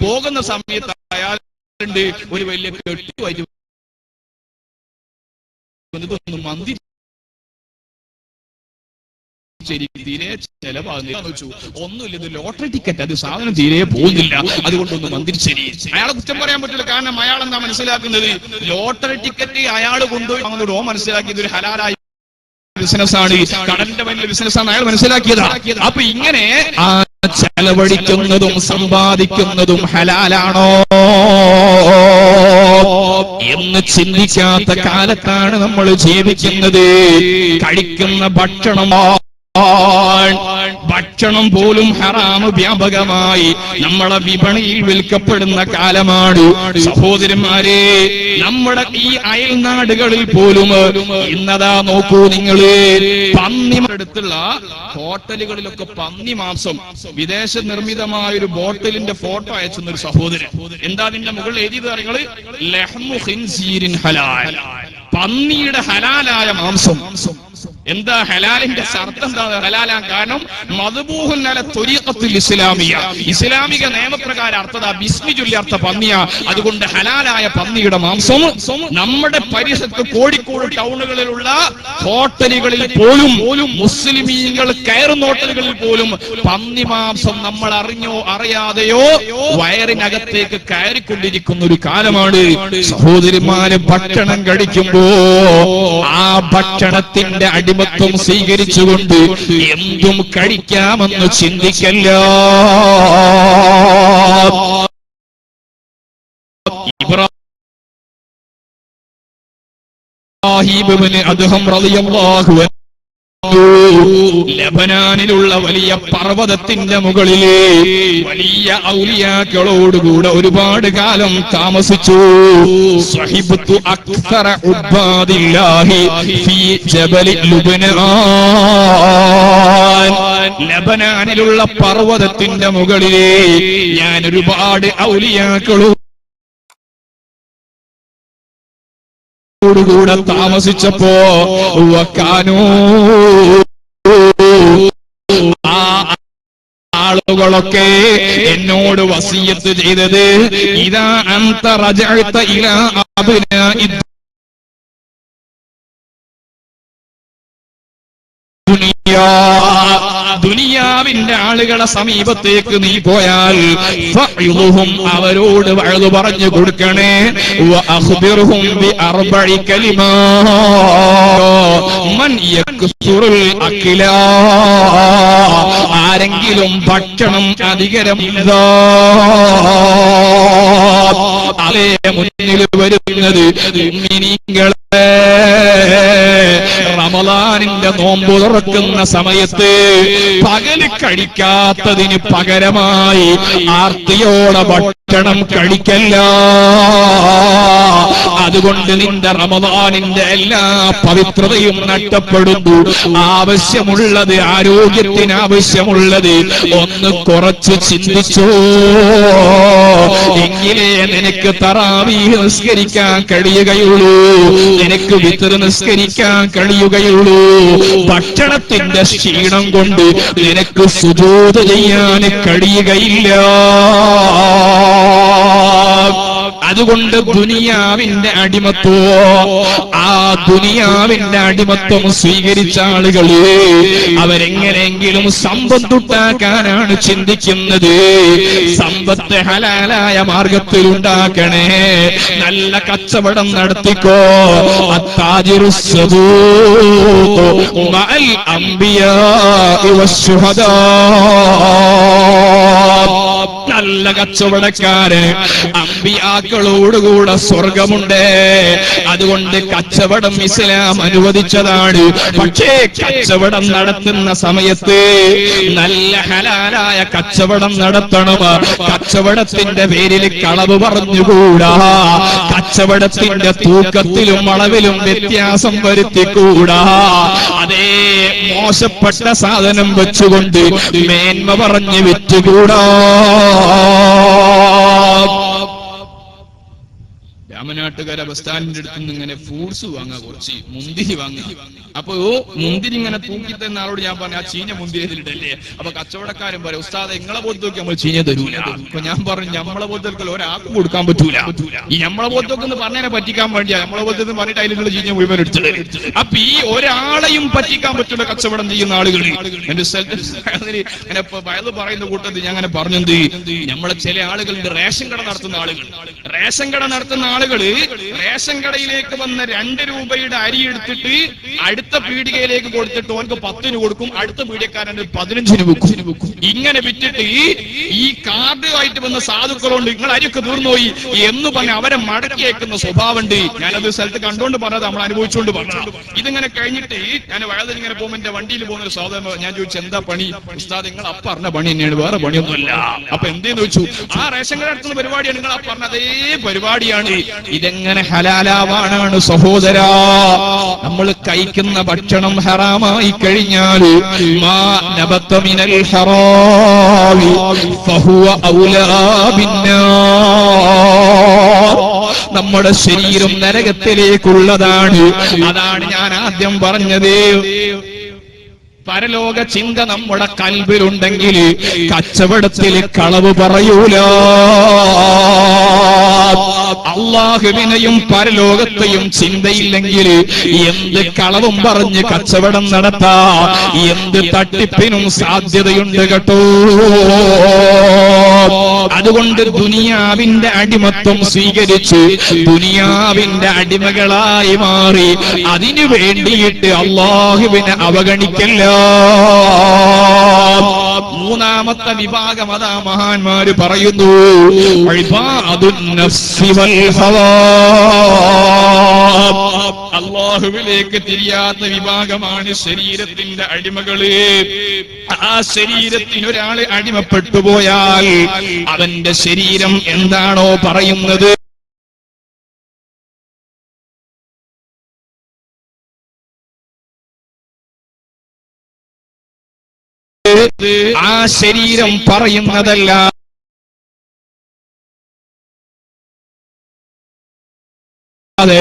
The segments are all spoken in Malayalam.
പോകുന്ന സമയത്ത് അയാളുണ്ട് ഒരു വലിയ കെട്ടുമായിട്ട് മന്തി ശരി തീരെ ചെലവാകുന്നില്ല. ഒന്നുമില്ല, ഇത് ലോട്ടറി ടിക്കറ്റ്, അത് സാധനം തീരെ പോകുന്നില്ല, അതുകൊണ്ടൊന്ന് മന്ദിരിച്ചേരി. അയാളെ കുറ്റം പറയാൻ പറ്റില്ല. കാരണം അയാൾ എന്താ മനസ്സിലാക്കുന്നത്, ലോട്ടറി ടിക്കറ്റ് അയാൾ കൊണ്ടുപോയി അങ്ങോട്ടോ മനസ്സിലാക്കിയത് ഒരു ഹലാലായ ബിസിനസ്സാണ്, കടലിന്റെ വലിയ ബിസിനസ്സാണ് അയാൾ മനസ്സിലാക്കിയതാ. അപ്പൊ ഇങ്ങനെ ചെലവഴിക്കുന്നതും സമ്പാദിക്കുന്നതും ഹലാലാണോ എന്ന് ചിന്തിക്കാത്ത കാലത്താണ് നമ്മൾ ജീവിക്കുന്നത്. കഴിക്കുന്ന ഭക്ഷണം പോലും ഹറാമ് വ്യാപകമായി നമ്മളെ വിപണിയിൽ വിൽക്കപ്പെടുന്ന കാലമാണ്. സഹോദരന്മാരെ, നമ്മുടെ ഈ അയൽനാടുകളിൽ പോലും ഇന്നതാ നോക്കൂ നിങ്ങള്, പന്നി അടുത്തുള്ള ഹോട്ടലുകളിലൊക്കെ പന്നി മാംസം വിദേശ നിർമ്മിതമായ ഒരു ബോട്ടിലിന്റെ ഫോട്ടോ അയച്ചെന്നൊരു സഹോദരൻ. എന്താ നിന്റെ മുകളിൽ എഴുതിയത് അറിയുന്നത്? ലഹ്മു ഖിൻസീരിൻ ഹലാൽ, പന്നിയുടെ ഹലാലായ മാംസം. എന്താ ഹലാലിന്റെ അർത്ഥം? എന്താ ഹലാലാൻ കാരണം? മദ്ബൂഹുൻ അല ത്വരീഖത്തുൽ ഇസ്ലാമിയ, ഇസ്ലാമിക നിയമപ്രകാരം അർത്ഥത ബിസ്മി ചൊല്ലി അർത്ഥ പന്നിയ. അതുകൊണ്ട് ഹലാലായ പന്നിയുടെ മാംസം നമ്മുടെ പരിസരത്ത് കോഴിക്കോട് ടൗണുകളിലുള്ള ഹോട്ടലുകളിൽ പോലും, മുസ്ലിമീങ്ങൾ കയറുന്ന ഹോട്ടലുകളിൽ പോലും പന്നി മാംസം നമ്മൾ അറിഞ്ഞോ അറിയാതെയോ വയറിനകത്തേക്ക് കയറിക്കൊണ്ടിരിക്കുന്ന ഒരു കാലമാണ്. സഹോദരിമാര്, ഭക്ഷണം കഴിക്കുമ്പോ ആ ഭക്ഷണത്തിന്റെ അടിമത്വം സ്വീകരിച്ചുകൊണ്ട് എന്തും കഴിക്കാമെന്ന് ചിന്തിക്കല്ല. ഇബ്രാഹിം ഇബ്നു അദ്ഹം റളിയല്ലാഹു അൻഹു ലബനാനിലുള്ള വലിയ പർവ്വതത്തിന്റെ മുകളിലെ വലിയ ഔലിയാക്കളോടുകൂടെ ഒരുപാട് കാലം താമസിച്ചു. സഹിബ്തു അക്സറ ഉബ്ബാദില്ലാഹി ഫീ ജബലി ലുബ്നാൻ, ലബനാനിലുള്ള പർവ്വതത്തിന്റെ മുകളിലെ ഞാൻ ഒരുപാട് ഔലിയാക്കളോടുകൂടെ താമസിച്ചപ്പോ ആ ആളുകളൊക്കെ എന്നോട് വസിയത്ത് ചെയ്തത്, ഇദാ അൻത റജഅത ഇലാ അബ്നാഇ ദുനിയാവിന്റെ ആളുകളെ സമീപത്തേക്ക് നീ പോയാൽ ഫഇളുഹും, അവരോട് വഅദ് പറഞ്ഞു കൊടുക്കണേ. വഅഖ്ബിർഹും ബിഅർബഇ കലിമാത് മൻ യക്സുറുൽ അഖില, ആരെങ്കിലും ഭക്ഷണം അധികരം അതേ മുന്നിൽ വരുന്നത് മുഅ്മിനീങ്ങളെ. റമളാനിന്റെ നോമ്പ് തുറക്കുന്ന സമയത്ത് പകല് കഴിക്കാത്തതിന് പകരമായി ആർത്തിയോടെ ഭക്ഷണം കഴിക്കല്ല. അതുകൊണ്ട് നിന്റെ റമളാനിന്റെ എല്ലാ പവിത്രതയും നഷ്ടപ്പെടുന്നു. ആവശ്യമുള്ളത്, ആരോഗ്യത്തിന് ആവശ്യമുള്ളത് ഒന്ന് കുറച്ച് ചിന്തിച്ചോ, എങ്കിലേ നിനക്ക് തറാവീഹ് നിസ്കരിക്കാൻ കഴിയുകയുള്ളൂ, നിനക്ക് വിത്ർ നിസ്കരിക്കാൻ കഴിയുകയുള്ളൂ. ഭക്ഷണത്തിന്റെ ക്ഷീണം കൊണ്ട് നിനക്ക് സുജൂദ് ചെയ്യാൻ കഴിയുകയില്ല. അതുകൊണ്ട് ദുനിയാവിന്റെ അടിമത്വം, ആ ദുനിയാവിന്റെ അടിമത്വം സ്വീകരിച്ച ആളുകള് അവരെങ്ങനെയെങ്കിലും സമ്പത്തുണ്ടാക്കാനാണ് ചിന്തിക്കുന്നത്. സമ്പത്ത് ഹലാലായ മാർഗത്തിൽ ഉണ്ടാക്കണേ, നല്ല കച്ചവടം നടത്തിക്കോ. അത്താജിറുസ്സദൂഖ് മഅൽ അംബിയാഇ വശുഹദാ, നല്ല കച്ചവടക്കാരൻ അമ്പിയാക്കളോടുകൂടെ സ്വർഗമുണ്ട്. അതുകൊണ്ട് കച്ചവടം ഇസ്ലാം അനുവദിച്ചതാണ്. പക്ഷേ കച്ചവടം നടത്തുന്ന സമയത്ത് നല്ല ഹലാലായ കച്ചവടം നടത്തണം. കച്ചവടത്തിന്റെ പേരിൽ കളവ് പറഞ്ഞുകൂടാ. കച്ചവടത്തിന്റെ തൂക്കത്തിലും അളവിലും വ്യത്യാസം വരുത്തിക്കൂടാ. അതേ മോശപ്പെട്ട സാധനം വെച്ചുകൊണ്ട് മേന്മ പറഞ്ഞ് വിറ്റുകൂടാ. ഞാൻ രാമനാട്ടുകര ബസ് സ്റ്റാൻഡിന്റെ അടുത്ത് നിന്ന് ഇങ്ങനെ ഫ്രൂട്ട്സ് വാങ്ങാ, കുറച്ച് മുന്തിരി വാങ്ങാ. അപ്പൊ മുന്തിരി ഇങ്ങനെ തൂക്കി തന്ന ആളോട് ഞാൻ പറഞ്ഞു, ആ ചീഞ്ഞ മുന്തിരി ഇതിലിടല്ലേ. അപ്പൊ കച്ചവടക്കാരൻ പറയും, ഉസ്താദ് നിങ്ങളെ ബോധമൊക്കെ നമ്മൾ ചീഞ്ഞ തരൂല. അപ്പൊ ഞാൻ പറഞ്ഞു, നമ്മളെ ബോധത്തിൽ ഒരാൾക്കും കൊടുക്കാൻ പറ്റൂല. ഈ നമ്മളെ ബോധമൊക്കെ എന്ന് പറഞ്ഞതിനെ പറ്റിക്കാൻ വേണ്ടിയാ നമ്മളെ ബോധത്തിൽ പറഞ്ഞിട്ട് അതിലുള്ള ചീഞ്ഞ മുഴുവൻ എടുത്തത്. അപ്പൊ ഈ ഒരാളെയും പറ്റിക്കാൻ പറ്റുള്ള കച്ചവടം ചെയ്യുന്ന ആളുകൾ എന്റെ സ്ഥലത്ത് അങ്ങനെ വയത് പറയുന്ന കൂട്ടത്തിൽ ഞാൻ അങ്ങനെ പറഞ്ഞത്, നമ്മളെ ചില ആളുകളുടെ റേഷൻ കട നടത്തുന്ന ആളുകൾ, റേഷൻ കടയിലേക്ക് വന്ന 2 രൂപയുടെ അരി എടുത്തിട്ട് അടുത്ത പീടികയിലേക്ക് കൊടുത്തിട്ട് ഓർക്ക് 10 കൊടുക്കും, അടുത്ത പീടികക്കാരൻ 15 വെക്കും. ഇങ്ങനെ വിറ്റിട്ട് ഈ കാർഡുമായിട്ട് വന്ന സാധുക്കളുണ്ട്, നിങ്ങൾ അരിയൊക്കെ തീർന്നുപോയി എന്ന് പറഞ്ഞ് അവരെ മടക്കിയേക്കുന്ന സ്വഭാവമുണ്ട്. ഞാനത് സ്ഥലത്ത് കണ്ടുകൊണ്ട് പറഞ്ഞത്, നമ്മൾ അനുഭവിച്ചുകൊണ്ട് പറഞ്ഞത്. ഇതിങ്ങനെ കഴിഞ്ഞിട്ട് ഞാൻ വയതിൽ ഇങ്ങനെ പോകുമ്പോൾ എന്റെ വണ്ടിയിൽ പോകുന്ന ഒരു സഹോദരൻ ഞാൻ ചോദിച്ചു, എന്താ പണി? ഉസ്താദ് നിങ്ങൾ പറഞ്ഞ പണി തന്നെയാണ്, വേറെ പണിയൊന്നുമല്ല. അപ്പൊ എന്തേന്ന് ചോദിച്ചു, ആ റേഷൻ കട നടത്തുന്ന പരിപാടിയാണ്, നിങ്ങൾ പറഞ്ഞ അതേ പരിപാടിയാണ്. ഇതെങ്ങനെ ഹലാലാവാനാണ് സഹോദരാ? നമ്മൾ കഴിക്കുന്ന ഭക്ഷണം ഹറാമായി കഴിഞ്ഞാൽ മാ നബത മിനൽ ഹറാമി ഫഹുവ ഔലാ ബിന്നാർ. നമ്മുടെ ശരീരം നരകത്തിലേക്കുള്ളതാണ്. അതാണ് ഞാൻ ആദ്യം പറഞ്ഞത്. പരലോക ചിന്ത നമ്മുടെ കൽബിലുണ്ടെങ്കിൽ കച്ചവടത്തിൽ കളവ് പറയൂല. അള്ളാഹുവിനെയും പരലോകത്തെയും ചിന്തയില്ലെങ്കിൽ എന്ത് കളവും പറഞ്ഞ് കച്ചവടം നടത്താ, എന്ത് തട്ടിപ്പിനും സാധ്യതയുണ്ട് കേട്ടോ. അതുകൊണ്ട് ദുനിയാവിന്റെ അടിമത്വം സ്വീകരിച്ച് ദുനിയാവിന്റെ അടിമകളായി മാറി അതിനു വേണ്ടിയിട്ട് അള്ളാഹുവിനെ അവഗണിക്കല്ല. മൂന്നാമത്തെ വിഭാഗം അതാ മഹാന്മാര് പറയുന്നു, അള്ളാഹുവിലേക്ക് തിരിയാത്ത വിഭാഗമാണ് ശരീരത്തിന്റെ അടിമകള്. ആ ശരീരത്തിന് ഒരാളെ അടിമപ്പെട്ടു പോയാൽ അവന്റെ ശരീരം എന്താണോ പറയുന്നത് ആ ശരീരം പറയുന്നതല്ല അതെ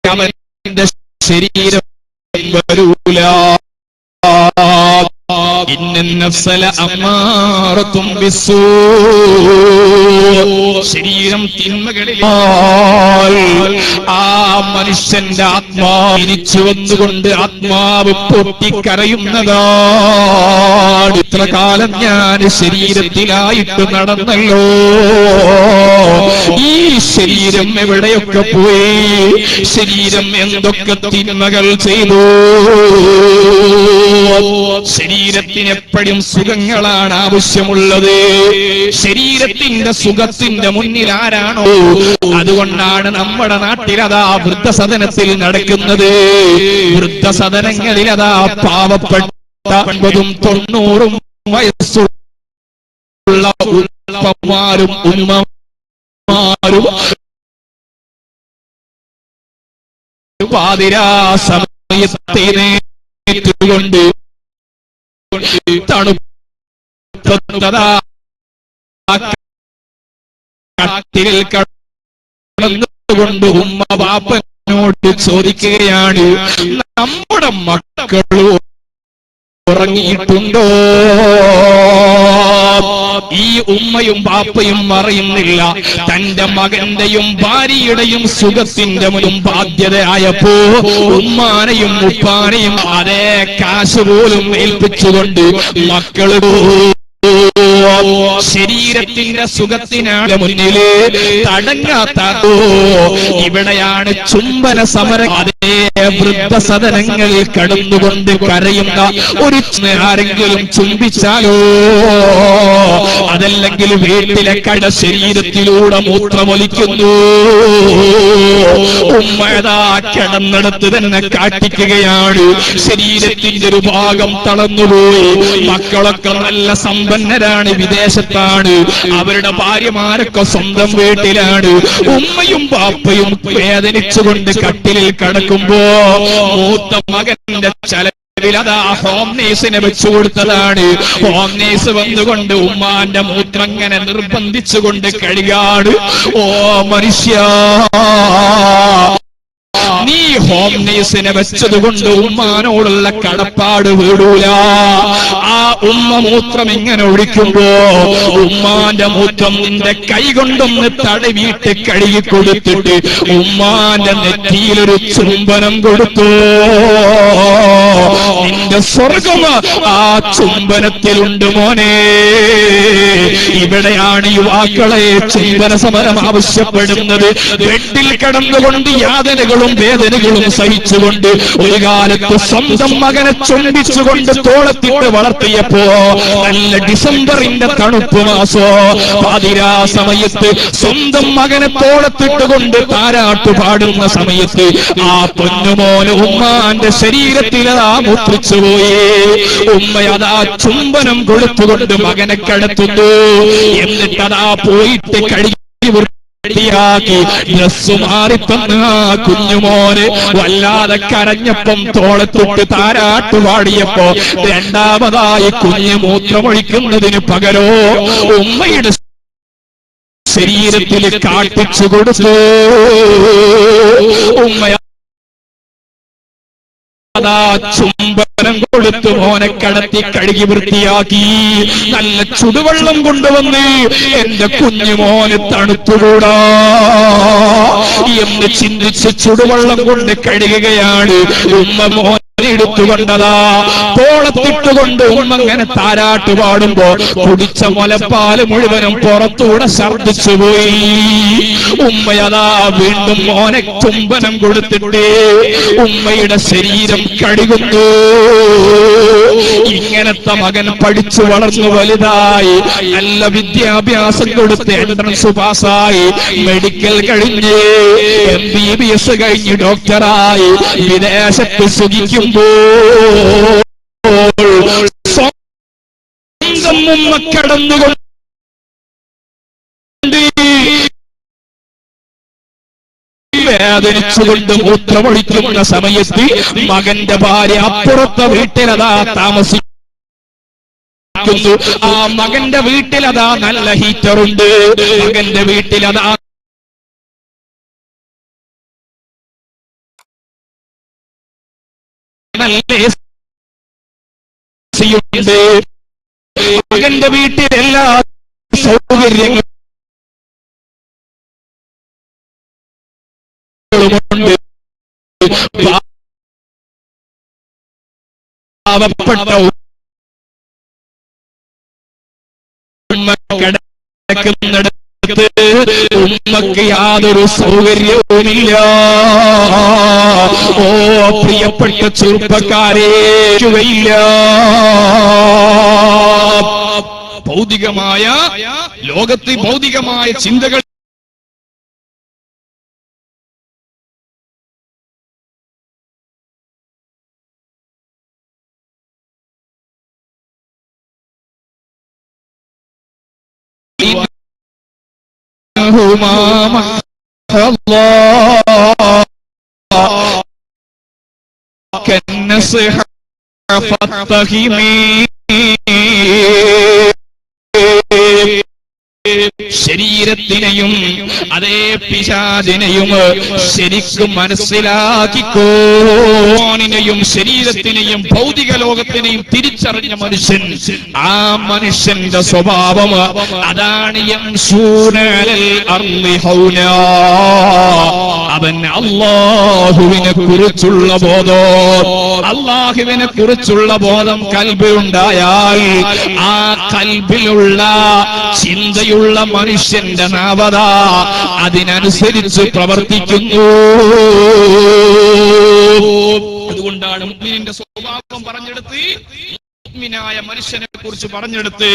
അവന്റെ ശരീരം വരൂല. ശരീരം തിന്മകളിൽ ആ മനുഷ്യന്റെ ആത്മാവ് തിരിച്ചു വന്നുകൊണ്ട് ആത്മാവ് പൊട്ടിക്കരയുന്നതാണ്. ഇത്ര കാലം ഞാൻ ശരീരത്തിലായിട്ട് നടന്നല്ലോ, ഈ ശരീരം എവിടെയൊക്കെ പോയി, ശരീരം എന്തൊക്കെ തിന്മകൾ ചെയ്തു. ശരീരത്തിന് എപ്പോഴും സുഖങ്ങളാണ് ആവശ്യമുള്ളത്. ശരീരത്തിന്റെ സുഖത്തിന്റെ മുന്നിൽ ആരാണോ, അതുകൊണ്ടാണ് നമ്മുടെ നാട്ടിൽ അതാ വൃദ്ധസദനത്തിൽ നടക്കുന്നത്. വൃദ്ധസദനങ്ങളിൽ അതാ പാവപ്പെട്ട 80ഉം 90ഉം വയസ്സുള്ള ഉപ്പമാരും ഉമ്മമാരും പാതിരാ സമയത്തേറ്റുകൊണ്ട് തണുപ്പതാ കട്ടിലിൽ കടന്നുകൊണ്ട് ഉമ്മ ബാപ്പനോട് ചോദിക്കുകയാണ്, നമ്മുടെ മക്കളോ ഉറങ്ങിയിട്ടുണ്ടോ? ഈ ഉമ്മയും ബാപ്പയും അറിയുന്നില്ല, തന്റെ മകന്റെയും ഭാര്യയുടെയും സുഖത്തിന്റെ മുൻപ് ബാധ്യതയായപ്പോ ഉമ്മാനെയും ഉപ്പാനെയും അതേ കാശ് പോലും ഏൽപ്പിച്ചുകൊണ്ട് മക്കള് ശരീരത്തിന്റെ സുഖത്തിനാണ് മുന്നില് തടങ്ങാത്തോ. ഇവിടെയാണ് ചുംബന സമരം. അതേ വൃദ്ധസദനങ്ങളിൽ കടന്നുകൊണ്ട് കരയുന്ന ഒരു ആരെങ്കിലും ചുംബിച്ചാലോ, അതല്ലെങ്കിൽ വീട്ടിലെ കട ശരീരത്തിലൂടെ മൂത്രമൊലിക്കുന്നു, ഉമ്മതാ കിടന്നിടത്ത് തന്നെ കാട്ടിക്കുകയാണ്. ശരീരത്തിന്റെ ഒരു ഭാഗം തളർന്നുപോയി. മക്കളൊക്കെ നല്ല സമ്പന്നരാണ്, വിദേശത്താണ്, അവരുടെ ഭാര്യമാരൊക്കെ സ്വന്തം വീട്ടിലാണ്. ഉമ്മയും പാപ്പയും വേദനിച്ചുകൊണ്ട് കട്ടിലിൽ കിടക്കുമ്പോ മൂത്ത മകന്റെ ചെലവിലതാ ഹോം നേഴ്സിനെ വെച്ചു കൊടുത്തതാണ്. ഹോം നേഴ്സ് വന്നുകൊണ്ട് ഉമ്മാന്റെ മൂത്രം ഇങ്ങനെ നിർബന്ധിച്ചുകൊണ്ട് കഴിയാണ്. ഓ മനുഷ്യ, നീ ഹോം നേഴ്സിനെ വെച്ചതുകൊണ്ട് ഉമ്മാനോടുള്ള കടപ്പാട് വീടൂല. ആ ഉമ്മ മൂത്രം ഇങ്ങനെ ഒഴിക്കുമ്പോ ഉമ്മാന്റെ മൂത്രം നിന്റെ കൈ കൊണ്ടൊന്ന് തടവിയിട്ട് കഴുകി കൊടുത്തിട്ട് ഉമ്മാന്റെ നെറ്റിയിലൊരു ചുംബനം കൊടുത്തു. നിന്റെ സ്വർഗം ആ ചുംബനത്തിലുണ്ട് മോനെ. ഇവിടെയാണ് യുവാക്കളെ ചുംബന സമരം ആവശ്യപ്പെടുന്നത്. ബെഡിൽ കിടന്നുകൊണ്ട് യാതനകളും വേദനകളും സഹിച്ചുകൊണ്ട് ഒരു കാലത്ത് സ്വന്തം മകനെ ചുംബിച്ചുകൊണ്ട് തോളത്തിട്ട് വളർത്തിയപ്പോ നല്ല ഡിസംബറിന്റെ തണുപ്പ് മാസോ പാതിരാ സമയത്ത് സ്വന്തം മകനെ തോളത്തിട്ടുകൊണ്ട് താരാട്ട് പാടുന്ന സമയത്ത് ആ പൊന്നുമോന് ഉമ്മാന്റെ ശരീരത്തിൽ അതാ മുത്രിച്ചുപോയി. ഉമ്മയതാ ചുംബനം കൊടുത്തുകൊണ്ട് മകനെ കിടത്തുന്നു. എന്നിട്ടതാ പോയിട്ട് കഴുകി ഡ്രസ് മാറിത്തന്ന കുഞ്ഞുമോന് വല്ലാതെ കരഞ്ഞപ്പം തോളത്തിട്ട് താരാട്ട് പാടിയപ്പോ രണ്ടാമതായി കുഞ്ഞു മൂത്രമൊഴിക്കുന്നതിന് പകരോ ഉമ്മയുടെ ശരീരത്തിൽ കാട്ടിച്ചു കൊടുത്തു. ഉമ്മ ചുംബനം കൊടുത്തു മോനെ കടത്തി കഴുകി വൃത്തിയാക്കി. നല്ല ചുടുവെള്ളം കൊണ്ടുവന്ന് എന്റെ കുഞ്ഞുമോന് തണുത്തുകൂടാ എന്ന് ചിന്തിച്ച് ചുടുവെള്ളം കൊണ്ട് കഴുകുകയാണ്. ഉമ്മ മോൻ എടുത്തുകൊണ്ടതാ തോളത്തിട്ടുകൊണ്ട് ഉമ്മങ്ങനെ താരാട്ട് പാടുമ്പോ കുടിച്ച മുലപ്പാല് മുഴുവനും പുറത്തൂടെ ഛർദ്ദിച്ചുപോയി. ഉമ്മയതാ വീണ്ടും മോനെ ചുംബനം കൊടുത്തിട്ട് ഉമ്മയുടെ ശരീരം കഴുകുന്നു. ഇങ്ങനത്തെ മകൻ പഠിച്ചു വളർന്നു വലുതായി നല്ല വിദ്യാഭ്യാസം കൊടുത്ത് എൻട്രൻസ് പാസ്സായി മെഡിക്കൽ കഴിഞ്ഞ് MBBS കഴിഞ്ഞ് ഡോക്ടറായി വിദേശത്ത് സുഖിക്കും. സ്വന്തം ഉമ്മ കടന്നുകൊണ്ട് വേദനിച്ചുകൊണ്ട് മൂത്രമൊഴിക്കുന്ന സമയത്ത് മകന്റെ ഭാര്യ അപ്പുറത്തെ വീട്ടിലതാ താമസിക്കുന്നു. ആ മകന്റെ വീട്ടിലതാ നല്ല ഹീറ്ററുണ്ട്. മകന്റെ വീട്ടിലതാ മകന്റെ വീട്ടിൽ എല്ലാ സൗകര്യങ്ങളുമുണ്ട്. പാവപ്പെട്ട ഉമ്മ കിടക്കുന്നിടത്ത് ഉമ്മക്ക് യാതൊരു സൗകര്യവുമില്ല. ഓ പ്രിയപ്പെട്ട ചെറുപ്പക്കാരെ, ഭൗതികമായ ലോകത്ത് ഭൗതികമായ ചിന്തകൾ ശരീരത്തിനെയും അതേ പിശാചിനെയും ശരിക്കും മനസ്സിലാക്കിക്കോ. നെയും ശരീരത്തിനെയും ഭൗതിക ലോകത്തിനെയും തിരിച്ചറിഞ്ഞ മനുഷ്യൻ, ആ മനുഷ്യന്റെ സ്വഭാവം അതാണ് അവൻ അല്ലാഹുവിനെ കുറിച്ചുള്ള ബോധം, അല്ലാഹുവിനെ കുറിച്ചുള്ള ബോധം കൽബിലുണ്ടായാൽ ആ കൽബിലുള്ള ചിന്തയുള്ള മനുഷ്യന്റെ നാവത അതിനനുസരിച്ച് പ്രവർത്തിക്കുന്നു. അതുകൊണ്ടാണ് മുഅ്മിനിന്റെ സ്വഭാവം പറഞ്ഞെടുത്ത് മുഅ്മിനായ മനുഷ്യനെ കുറിച്ച് പറഞ്ഞെടുത്ത്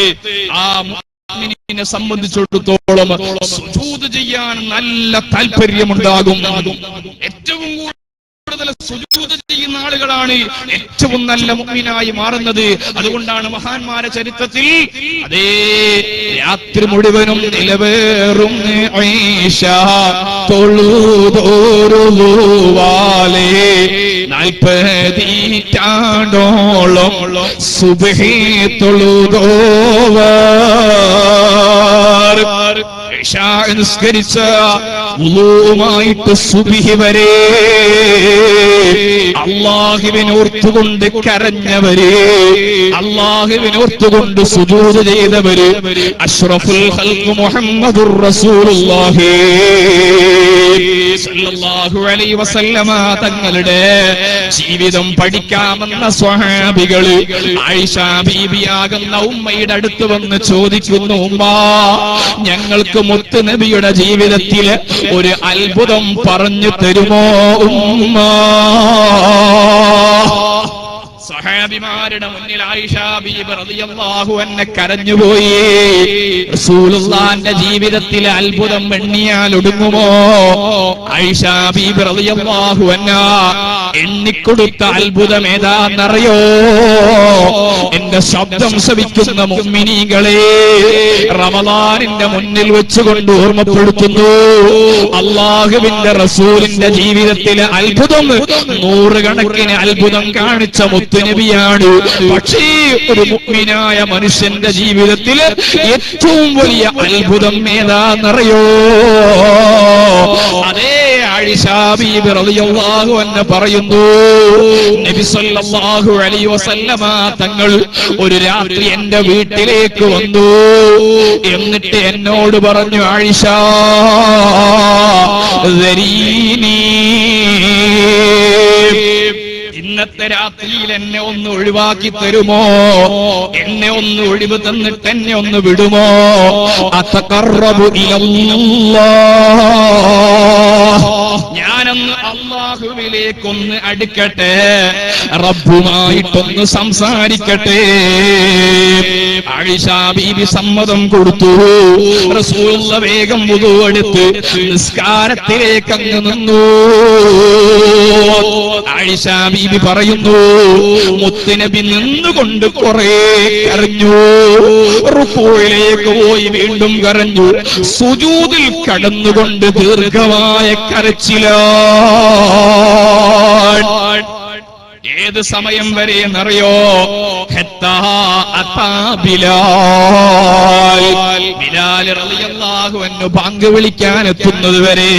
ആ മുഅ്മിനിനെ സംബന്ധിച്ചിടത്തോളം സുജൂദ് ചെയ്യാൻ നല്ല താല്പര്യമുണ്ടാകും. ഏറ്റവും കൂടുതൽ സുജൂദ് ചെയ്യുന്ന ആളുകളാണ് ഏറ്റവും നല്ല മുഅ്മിനായി മാറുന്നത്. അതുകൊണ്ടാണ് മഹാന്മാരെ ചരിത്രത്തിൽ അതേ രാത്രി മുഴുവനും നിലവേറും ആയിഷ തൊഴുതോരുവാലേ 40 ആണ്ടോളം സുബ്ഹി തൊഴുതോവർ. ഇശാ നിസ്കരിച്ച വുളൂമായിട്ട് സുബ്ഹി വരെ അല്ലാഹുവിനെ ഓർത്തുകൊണ്ട് കരഞ്ഞവര്, അല്ലാഹുവിനെ ഓർത്തുകൊണ്ട് സുജൂദ് ചെയ്തവര് അഷ്റഫുൽ ഖൽഖ് മുഹമ്മദുർ റസൂലുള്ളാഹി സ്വല്ലല്ലാഹു അലൈഹി വസല്ലമ തങ്ങളുടെ ജീവിതം പഠിക്കാമെന്ന സ്വഹാബികള് ആയിഷ ബീബിയാകുന്ന ഉമ്മയുടെ അടുത്ത് വന്ന് ചോദിക്കുന്നു, ഉമ്മ ഞങ്ങൾക്ക് മുത്ത് നബിയുടെ ജീവിതത്തിൽ ഒരു അത്ഭുതം പറഞ്ഞു തരുമോ ഉമ്മ? സഹാബിമാരുടെ മുന്നിൽ ആയിഷ ബീബി റളിയല്ലാഹു അൻഹ കരഞ്ഞുപോയി. റസൂലുള്ളാഹിന്റെ ജീവിതത്തിലെ അത്ഭുതം എണ്ണിയാൽ ഒടുങ്ങുമോ? ആയിഷ ബീബി റളിയല്ലാഹു അൻഹ എണ്ണിക്കൊടുത്ത അത്ഭുതം ഏതാണെന്നറിയോ? എന്റെ ശബ്ദം ശ്രവിക്കുന്ന മുഅ്മിനീങ്ങളെ, റമളാനിന്റെ മുന്നിൽ വെച്ചുകൊണ്ട് ഓർമ്മപ്പെടുത്തുന്നു, അല്ലാഹുവിന്റെ റസൂലിന്റെ ജീവിതത്തിലെ അത്ഭുതം നൂറുകണക്കിന് അത്ഭുതം കാണിച്ച മുത്തുനബിയാണ്. പക്ഷേ ഒരു മുഅ്മിനായ മനുഷ്യന്റെ ജീവിതത്തിൽ ഏറ്റവും വലിയ അത്ഭുതം ഏതാണെന്നറിയോ? അതേ ആയിഷ ബീബി റളിയല്ലാഹു അൻഹ പറയുന്നു, നബി സല്ലല്ലാഹു അലൈഹി വസല്ലമ തങ്ങൾ ഒരു രാത്രി എന്റെ വീട്ടിലേക്ക് വന്നു. എന്നിട്ട് എന്നോട് പറഞ്ഞു, ആയിഷ ദരീനി, ഇന്നത്തെ രാത്രിയിൽ എന്നെ ഒന്ന് ഒഴിവാക്കി തരുമോ? എന്നെ ഒന്ന് ഒഴിവ് തന്നിട്ട് എന്നെ ഒന്ന് വിടുമോ? അതഖറബു ഇലല്ലാഹ്, ഞാനൊന്ന് അല്ലാഹുവിലേക്കൊന്ന് അടുക്കട്ടെ, റബ്ബുമായിട്ടൊന്ന് സംസാരിക്കട്ടെ. ആയിഷ ബീബി സമ്മതം കൊടുത്തു. റസൂലുള്ള വേഗം വുദു എടുത്ത് നിസ്കാരത്തിലേക്ക് അങ്ങ് നിന്നു. ആയിഷ ബീബി പറയുന്നു, മുത്തുനബി നിന്നുകൊണ്ട് കുറെ കരഞ്ഞു. റുകൂയിലേക്ക് പോയി വീണ്ടും കരഞ്ഞു. സുജൂദിൽ കടന്നുകൊണ്ട് ദീർഘമായ കരച്ചിലാണ്. ഏത് സമയം വരെ എന്നറിയോ? ബിലാൽ റളിയല്ലാഹു അൻഹു ബാങ്ക് വിളിക്കാൻ എത്തുന്നത് വരെ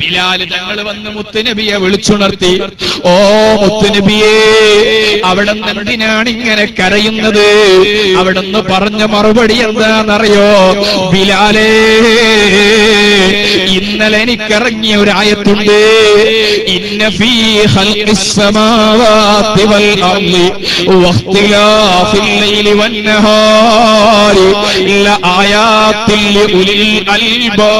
ബിലാൽ തങ്ങൾ വന്ന് മുത്തുനബിയെ വിളിച്ചുണർത്തി. ഓ മുത്തുനബിയേ, അവിടെ എന്തിനാണ് ഇങ്ങനെ കരയുന്നത്? അവിടുന്ന് പറഞ്ഞ മറുപടി എന്താണെന്നറിയോ? ബിലാലേ, ഇന്നലെ എനിക്കിറങ്ങിയ ഒരു ആയത്തുണ്ട്, ഇന്ന ഫീ ഖൽഖിസ് സമാവാതി വൽ അർളി വഖ്തിലാഫിൽ ലൈലി വന്നഹാരി ലആയാത്തിൽ ലിഉലിൽ അൽബാബ്.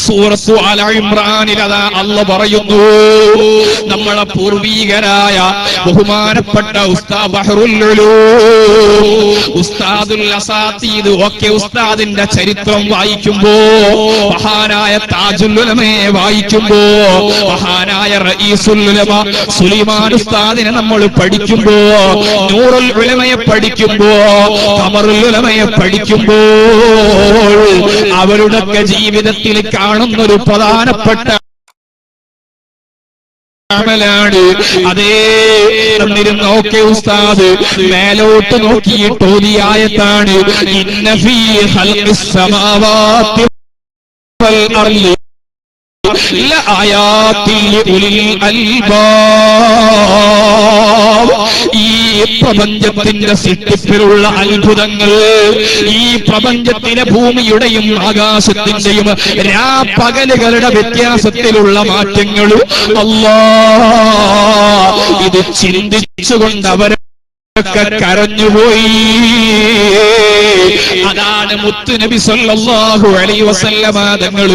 സൂറത്തു അൽ ഇംറാനിൽ അതാ അല്ലാഹു പറയുന്നു, നമ്മളെ പൂർവീകരായ ബഹുമാനപ്പെട്ട ഉസ്താദ് ബഹ്റുൽ ഉലൂം ഉസ്താദുൽ അസാതീദ് ഒക്കെ ഉസ്താദിന്റെ ചരിത്രം വായിക്കുമ്പോ, മഹാനായ താജുൽ ഉലമയെ വായിക്കുമ്പോ, മഹാനായ റഈസുൽ ഉലമ സുലൈമാൻ ഉസ്താദിനെ നമ്മൾ പഠിക്കുമ്പോ, നൂറുൽ ഉലമയെ പഠിക്കുമ്പോ, ഖമറുൽ ഉലമയെ പഠിക്കുമ്പോൾ അവരുടെ ജീവിതത്തിൽ കാണുന്നൊരു പ്രധാനപ്പെട്ട അമലാണ്. അതേ നോക്കെ ഉസ്താദ് മേലോട്ട് നോക്കിയിട്ട് ഓതിയ ആയത്താണ് ഇന്ന ഫീ ഖൽഖിസ് സമാവാതി വൽ അർളി ലആയാതിൽ ഉലിൽ അൽബാബ്. ഈ പ്രപഞ്ചത്തിന്റെ സൃഷ്ടിപ്പിലുള്ള അത്ഭുതങ്ങൾ, ഈ പ്രപഞ്ചത്തിലെ ഭൂമിയുടെയും ആകാശത്തിന്റെയും രാപ്പകലുകളുടെ വ്യത്യാസത്തിലുള്ള മാറ്റങ്ങൾ അല്ലാഹ് ഇത് ചിന്തിച്ചുകൊണ്ട് അവരൊക്കെ കരഞ്ഞുപോയി. അതാണ് മുത്ത് നബി സല്ലല്ലാഹു അലൈഹി വസല്ലമ തങ്ങൾ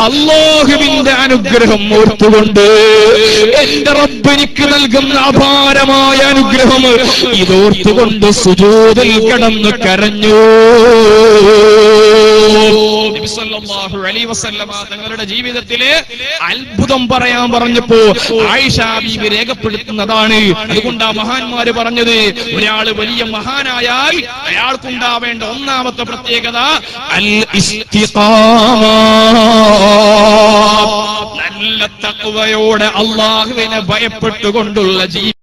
അല്ലാഹുവിന്റെ അനുഗ്രഹം ഓർത്തുകൊണ്ട് എന്റെ റബ്ബ് എനിക്ക് നൽകുന്ന അപാരമായ അനുഗ്രഹം ഇതോർത്തുകൊണ്ട് സുജൂദിൽ കിടന്ന് കരഞ്ഞു. നബി സല്ലല്ലാഹു അലൈഹി വസല്ലമ തങ്ങളുടെ ജീവിതത്തിലെ അത്ഭുതം പറയാൻ പറഞ്ഞപ്പോ ആയിഷ ബീവി രേഖപ്പെടുത്തുന്നതാണ്. അതുകൊണ്ട് ആ മഹാന്മാര് പറഞ്ഞത് ഒരാള് വലിയ മഹാനായാൽ അയാൾക്കുണ്ടാവേണ്ട ഒന്നാമത്തെ പ്രത്യേകത അൽ ഇസ്തിഖാമ, നല്ല തഖ്വയോടെ അല്ലാഹുവിനെ ഭയപ്പെട്ടുകൊണ്ടുള്ള ജീവിതം.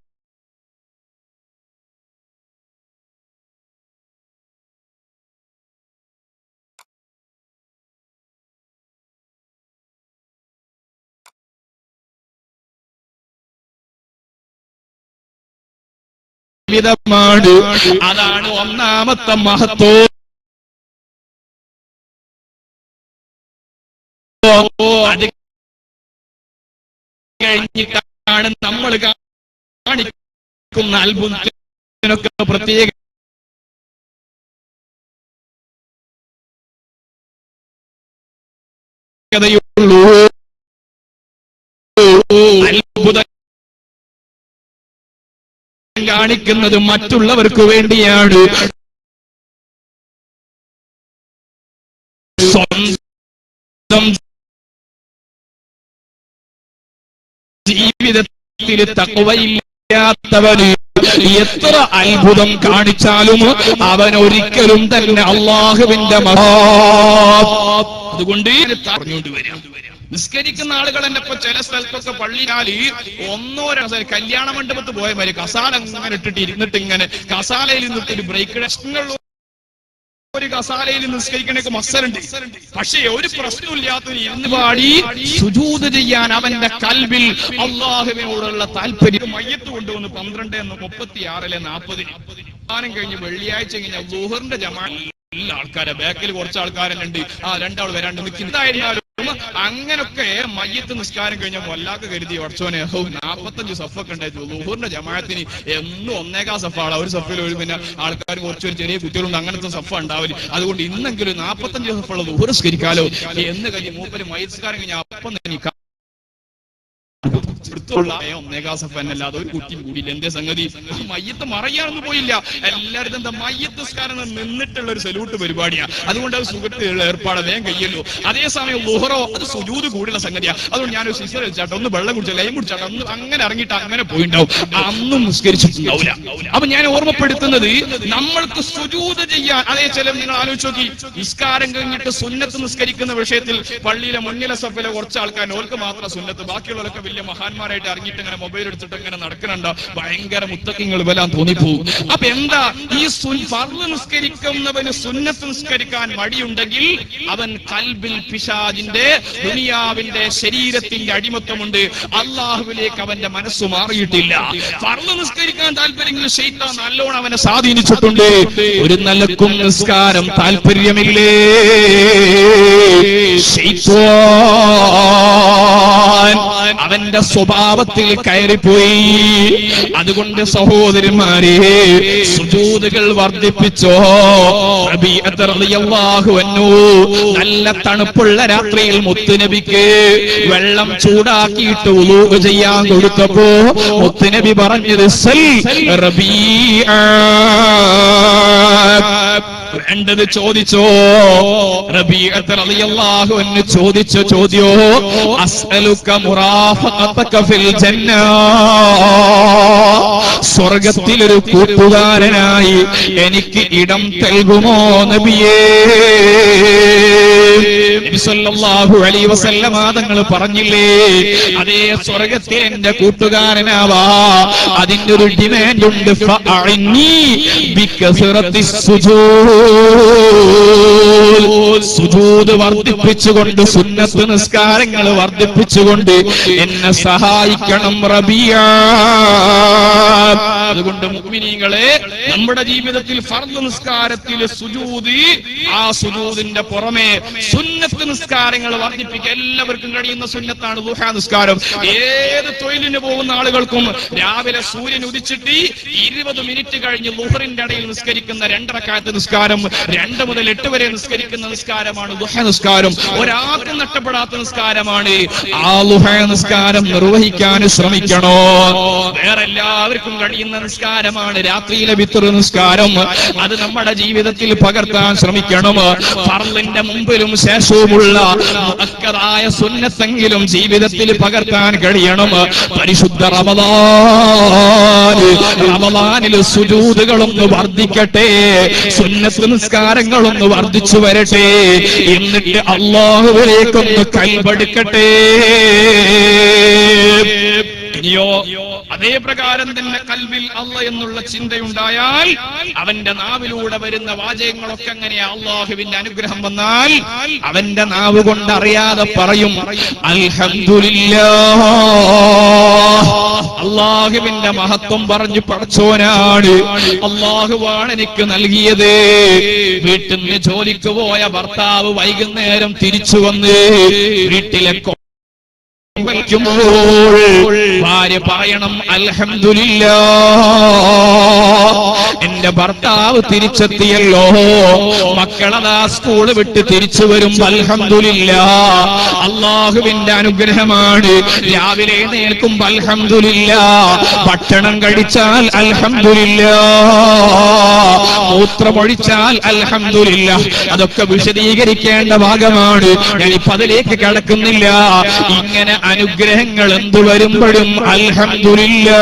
അതാണ് ഒന്നാമത്തെ മഹത്വം. അത് കഴിഞ്ഞിട്ടാണ് നമ്മൾ കാണിക്കുന്ന അത്ഭുതത്തിനൊക്കെ പ്രത്യേകതയുള്ളൂ. അത്ഭുതം കാണിക്കുന്നത് മറ്റുള്ളവർക്ക് വേണ്ടിയാണ്, സ്വന്തം ജീവിതത്തിൽ തഖ്വയില്ലാത്തവന് എത്ര അത്ഭുതം കാണിച്ചാലും അവൻ ഒരിക്കലും തന്നെ അല്ലാഹുവിന്റെ അതുകൊണ്ട് പറഞ്ഞുകൊണ്ട് വരാം. നിസ്കരിക്കുന്ന ആളുകൾ തന്നെ ഇപ്പൊ ചില സ്ഥലത്തൊക്കെ പള്ളിയാല് ഒന്നോ കല്യാണ മണ്ഡപത്ത് പോയ മാതിരി കസാല ഇങ്ങനെ ഇട്ടിട്ട് ഇരുന്നിട്ട് ഇങ്ങനെ കസാലയിൽ നിന്നിട്ട് ഒരു ബ്രേക്ക് ഡസ്റ്റുള്ള ഒരു കസാലയിൽ നിസ്കരിക്കണൊക്കെ മത്സരമുണ്ട്. പക്ഷേ ഒരു പ്രശ്നമില്ലാത്തൊരു ഇരുന്ന് പാടി സുജൂദ് ചെയ്യാൻ അവന്റെ കൽബിൽ അല്ലാഹുവിനോടുള്ള താല്പര്യം. മയ്യത്ത് കൊണ്ടുവന്ന് 12:36 40 കഴിഞ്ഞ് വെള്ളിയാഴ്ച കഴിഞ്ഞാൽ ളുഹറിന്റെ ജമാഅത്ത് എല്ലാ ആൾക്കാരെ ബാക്കിൽ കുറച്ച് ആൾക്കാരുണ്ട്, ആ രണ്ടാൾ വരാണ്ട് നിൽക്കുന്നതായിരുന്നാലും അങ്ങനൊക്കെ മയ്യത്ത് നിസ്കാരം കഴിഞ്ഞാൽ വല്ലാക്ക് കരുതി വർച്ചോനെ 45 സഫൊക്കെ ഉണ്ടായിരുന്നു. ളുഹറിന്റെ ജമാഅത്തിന് എന്നും 1.25 സഫാണ്. ഒരു സഫയിൽ ഒരു പിന്നെ ആൾക്കാർ കുറച്ചൊരു ചെറിയ കുട്ടികളുണ്ട്, അങ്ങനത്തെ സഫ ഉണ്ടാവില്ല. അതുകൊണ്ട് ഇന്നെങ്കിലും 45 സഫുള്ള ളുഹർ നിസ്കരിക്കാലോ എന്ന് കഴിഞ്ഞ് മൂപ്പര് മയ്യത്ത് നിസ്കാരം കഴിഞ്ഞാൽ അപ്പം തന്നെ അല്ലാതെ ഒരു കുട്ടിയും കൂടിയില്ല. എന്തേ സംഗതി? മയ്യത്ത് മറയാനൊന്നും പോയില്ല. എല്ലാവരും എന്താ മയ്യത്ത് നിസ്കാരം നിന്നിട്ടുള്ള ഒരു സല്യൂട്ട് പരിപാടിയാണ്. അതുകൊണ്ട് അത് സുഖത്തിലുള്ള ഏർപ്പാട് വേഗം കഴിയല്ലോ. അതേസമയം ളുഹറോ അത് സുജൂദ് കൂടിയുള്ള സംഗതിയാണ്. അതുകൊണ്ട് ഞാനൊരു സിസ്റ്റർ വെച്ചാട്ടോ, ഒന്ന് വെള്ളം കുടിച്ചാൽ ലൈം കുടിച്ചാട്ടോ, ഒന്ന് അങ്ങനെ ഇറങ്ങിയിട്ട് അങ്ങനെ പോയിണ്ടാവും, അന്നും നിസ്കരിച്ചിട്ടുണ്ടാവില്ല. അപ്പൊ ഞാൻ ഓർമ്മപ്പെടുത്തുന്നത് നമ്മൾക്ക് സുജൂദ് ചെയ്യാൻ. അതേ ചില നിങ്ങൾ ആലോചിച്ച് നോക്കി, നിസ്കാരം കഴിഞ്ഞിട്ട് സുന്നത്ത് നിസ്കരിക്കുന്ന വിഷയത്തിൽ പള്ളിയിലെ മുന്നിലെ സഫയിലെ കുറച്ച് ആൾക്കാർ ഓർക്ക് മാത്രം സുന്നത്ത്, ബാക്കിയുള്ളവരൊക്കെ വലിയ മഹാന്മാരായിട്ട് ഇറങ്ങിയിട്ട് ഇങ്ങനെ മൊബൈൽ എടുത്തിട്ട് ഇങ്ങനെ നടക്കുന്നുണ്ടോ, ഭയങ്കര മുത്തക്കിങ്ങൾ വരാൻ തോന്നിപ്പോകും. അപ്പൊ എന്താ ഈ ഫർള് നിസ്കരിക്കുന്നവന് സുന്നത്ത് നിസ്കരിക്കാൻ മടിയുണ്ടെങ്കിൽ അവൻ കൽബിൽ പിശാചിന്റെ ദുനിയാവിന്റെ ശരീരത്തിന്റെ അടിമത്തമുണ്ട്. അല്ലാഹുവിലേക്ക് അവന്റെ മനസ്സ് മാറിയിട്ടില്ല. ഫർള് നിസ്കരിക്കാൻ താല്പര്യമെങ്കിൽ ശൈത്താൻ നല്ലോണം അവനെ സ്വാധീനിച്ചിട്ടുണ്ട്. ഒരു നിലക്കും നിസ്കാരം താല്പര്യമില്ലേ, ശൈത്താൻ അവന്റെ സ്വഭാവത്തിൽ കയറിപ്പോയി. അതുകൊണ്ട് സഹോദരന്മാരെ സുജൂദുകൾ വർദ്ധിപ്പിച്ചോ. റബീഅത്ത് റളിയല്ലാഹു അൻഹു നല്ല തണുപ്പുള്ള രാത്രിയിൽ മുത്തുനബിക്ക് വെള്ളം ചൂടാക്കിയിട്ട് വുളൂ ചെയ്യാൻ കൊടുത്തപ്പോ മുത്തുനബി പറഞ്ഞത് സൽ റബീഅ, വേണ്ടത് ചോദിച്ചോ. റബീഅത്ത് റളിയല്ലാഹു അൻഹു ചോദിച്ച ചോദ്യോ അസ്അലുക മുറാഫഖതക ഫിൽ ജന്ന, സ്വർഗത്തിലൊരു കൂട്ടുകാരനായി എനിക്ക് ഇടം നൽകുമോ നബിയേ? നബി സല്ലല്ലാഹു അലൈഹി വസല്ലമ തങ്ങൾ പറഞ്ഞില്ലേ, അതേ സ്വർഗത്തിൽ എന്റെ കൂട്ടുകാരനാവാ, അതിന്റെ ഒരു ഡിമാൻഡ് ഉണ്ട്. ഫഅഇന്നി ബികസറത്തി സുജൂദ് വർദ്ധിപ്പിച്ചുകൊണ്ട്, സുന്നത്ത് നിസ്കാരങ്ങൾ വർദ്ധിപ്പിച്ചുകൊണ്ട് എന്നെ സഹായിക്കണം റബിയ. അതുകൊണ്ട് മുഅ്മിനീങ്ങളെ, നമ്മുടെ ജീവിതത്തിൽ ഫർദ് നിസ്കാരത്തിൽ സുജൂദ്, ആ സുജൂദിന്റെ പുറമെ സുന്നത്ത് നിസ്കാരങ്ങൾ വർദ്ധിപ്പിക്കുക. എല്ലാവർക്കും കഴിയുന്ന സുന്നത്താണ് ദുഹാ നിസ്കാരം. ഏത് തൊഴിലിന് പോകുന്ന ആളുകൾക്കും രാവിലെ സൂര്യൻ ഉദിച്ചിട്ട് 20 മിനിറ്റ് കഴിഞ്ഞ് ളുഹറിന്റെ ഇടയിൽ നിസ്കരിക്കുന്ന 2 റക്അത്ത് നിസ്കാരം, 2 മുതൽ 8 വരെ നിസ്കരിക്കുന്ന നിസ്കാരമാണ് ദുഹാ നിസ്കാരം. ഒരാൾക്കും നഷ്ടപ്പെടാത്ത നിസ്കാരമാണ്. ആ ദുഹാ നിസ്കാരം നിർവഹിക്കാൻ ശ്രമിക്കണോ? വേറെ എല്ലാവർക്കും കഴിയുന്ന നിസ്കാരമാണ് രാത്രിയിലെ വിത്ർ നിസ്കാരം. അത് നമ്മുടെ ജീവിതത്തിൽ പകർത്താൻ ശ്രമിക്കണം. ഫർളിന്റെ മുമ്പിലും ശേഷവുമുള്ള മുഅക്കദായ സുന്നത്തെങ്കിലും ജീവിതത്തിൽ പകർത്താൻ കഴിയണം. പരിശുദ്ധ റമളാനിൽ സുജൂദുകളൊന്ന് വർദ്ധിക്കട്ടെ, സുന്നത്ത് നിസ്കാരങ്ങളൊന്ന് വർദ്ധിച്ചു വരട്ടെ, എന്നിട്ട് അല്ലാഹുവിലേക്കൊന്ന് കൈപടുക്കട്ടെ. ഇനിയോ അതേ പ്രകാരം തന്നെ കൽബിൽ അല്ലാഹ് എന്നുള്ള ചിന്തയുണ്ടായാൽ അവന്റെ നാവിലൂടെ വരുന്ന വാചകങ്ങളൊക്കെ എങ്ങനെയാ? അല്ലാഹുവിന്റെ അനുഗ്രഹം വന്നാൽ അവന്റെ നാവ് കൊണ്ട് അറിയാതെ പറയും അൽഹംദുലില്ലാഹ്. അല്ലാഹുവിന്റെ മഹത്വം പറഞ്ഞു പടച്ചോനാണ്, അല്ലാഹുവാണ് എനിക്ക് നൽകിയത്. വീട്ടിൽ നിന്ന് ജോലിക്ക് പോയ ഭർത്താവ് വൈകുന്നേരം തിരിച്ചു വന്ന് വീട്ടിലെ ഭാര്യ പറയണം അൽഹംദുലില്ലാഹ്, എന്റെ ഭർത്താവ് തിരിച്ചെത്തിയല്ലോ. മക്കളതാ സ്കൂള് വിട്ട് തിരിച്ചു വരും, അൽഹംദുലില്ലാഹ്, അല്ലാഹുവിന്റെ അനുഗ്രഹമാണ്. രാവിലെ എഴുന്നേൽക്കുമ്പോൾ അൽഹംദുലില്ലാഹ്, ഭക്ഷണം കഴിച്ചാൽ അൽഹംദുലില്ലാഹ്, മൂത്രമൊഴിച്ചാൽ അൽഹംദുലില്ലാഹ്. അതൊക്കെ വിശദീകരിക്കേണ്ട ഭാഗമാണ്, ഞാനിപ്പോ അതിലേക്ക് കടക്കുന്നില്ല. ഇങ്ങനെ അനുഗ്രഹങ്ങൾ എന്തു വരുമ്പോഴും അൽഹംദുലില്ലാഹ്,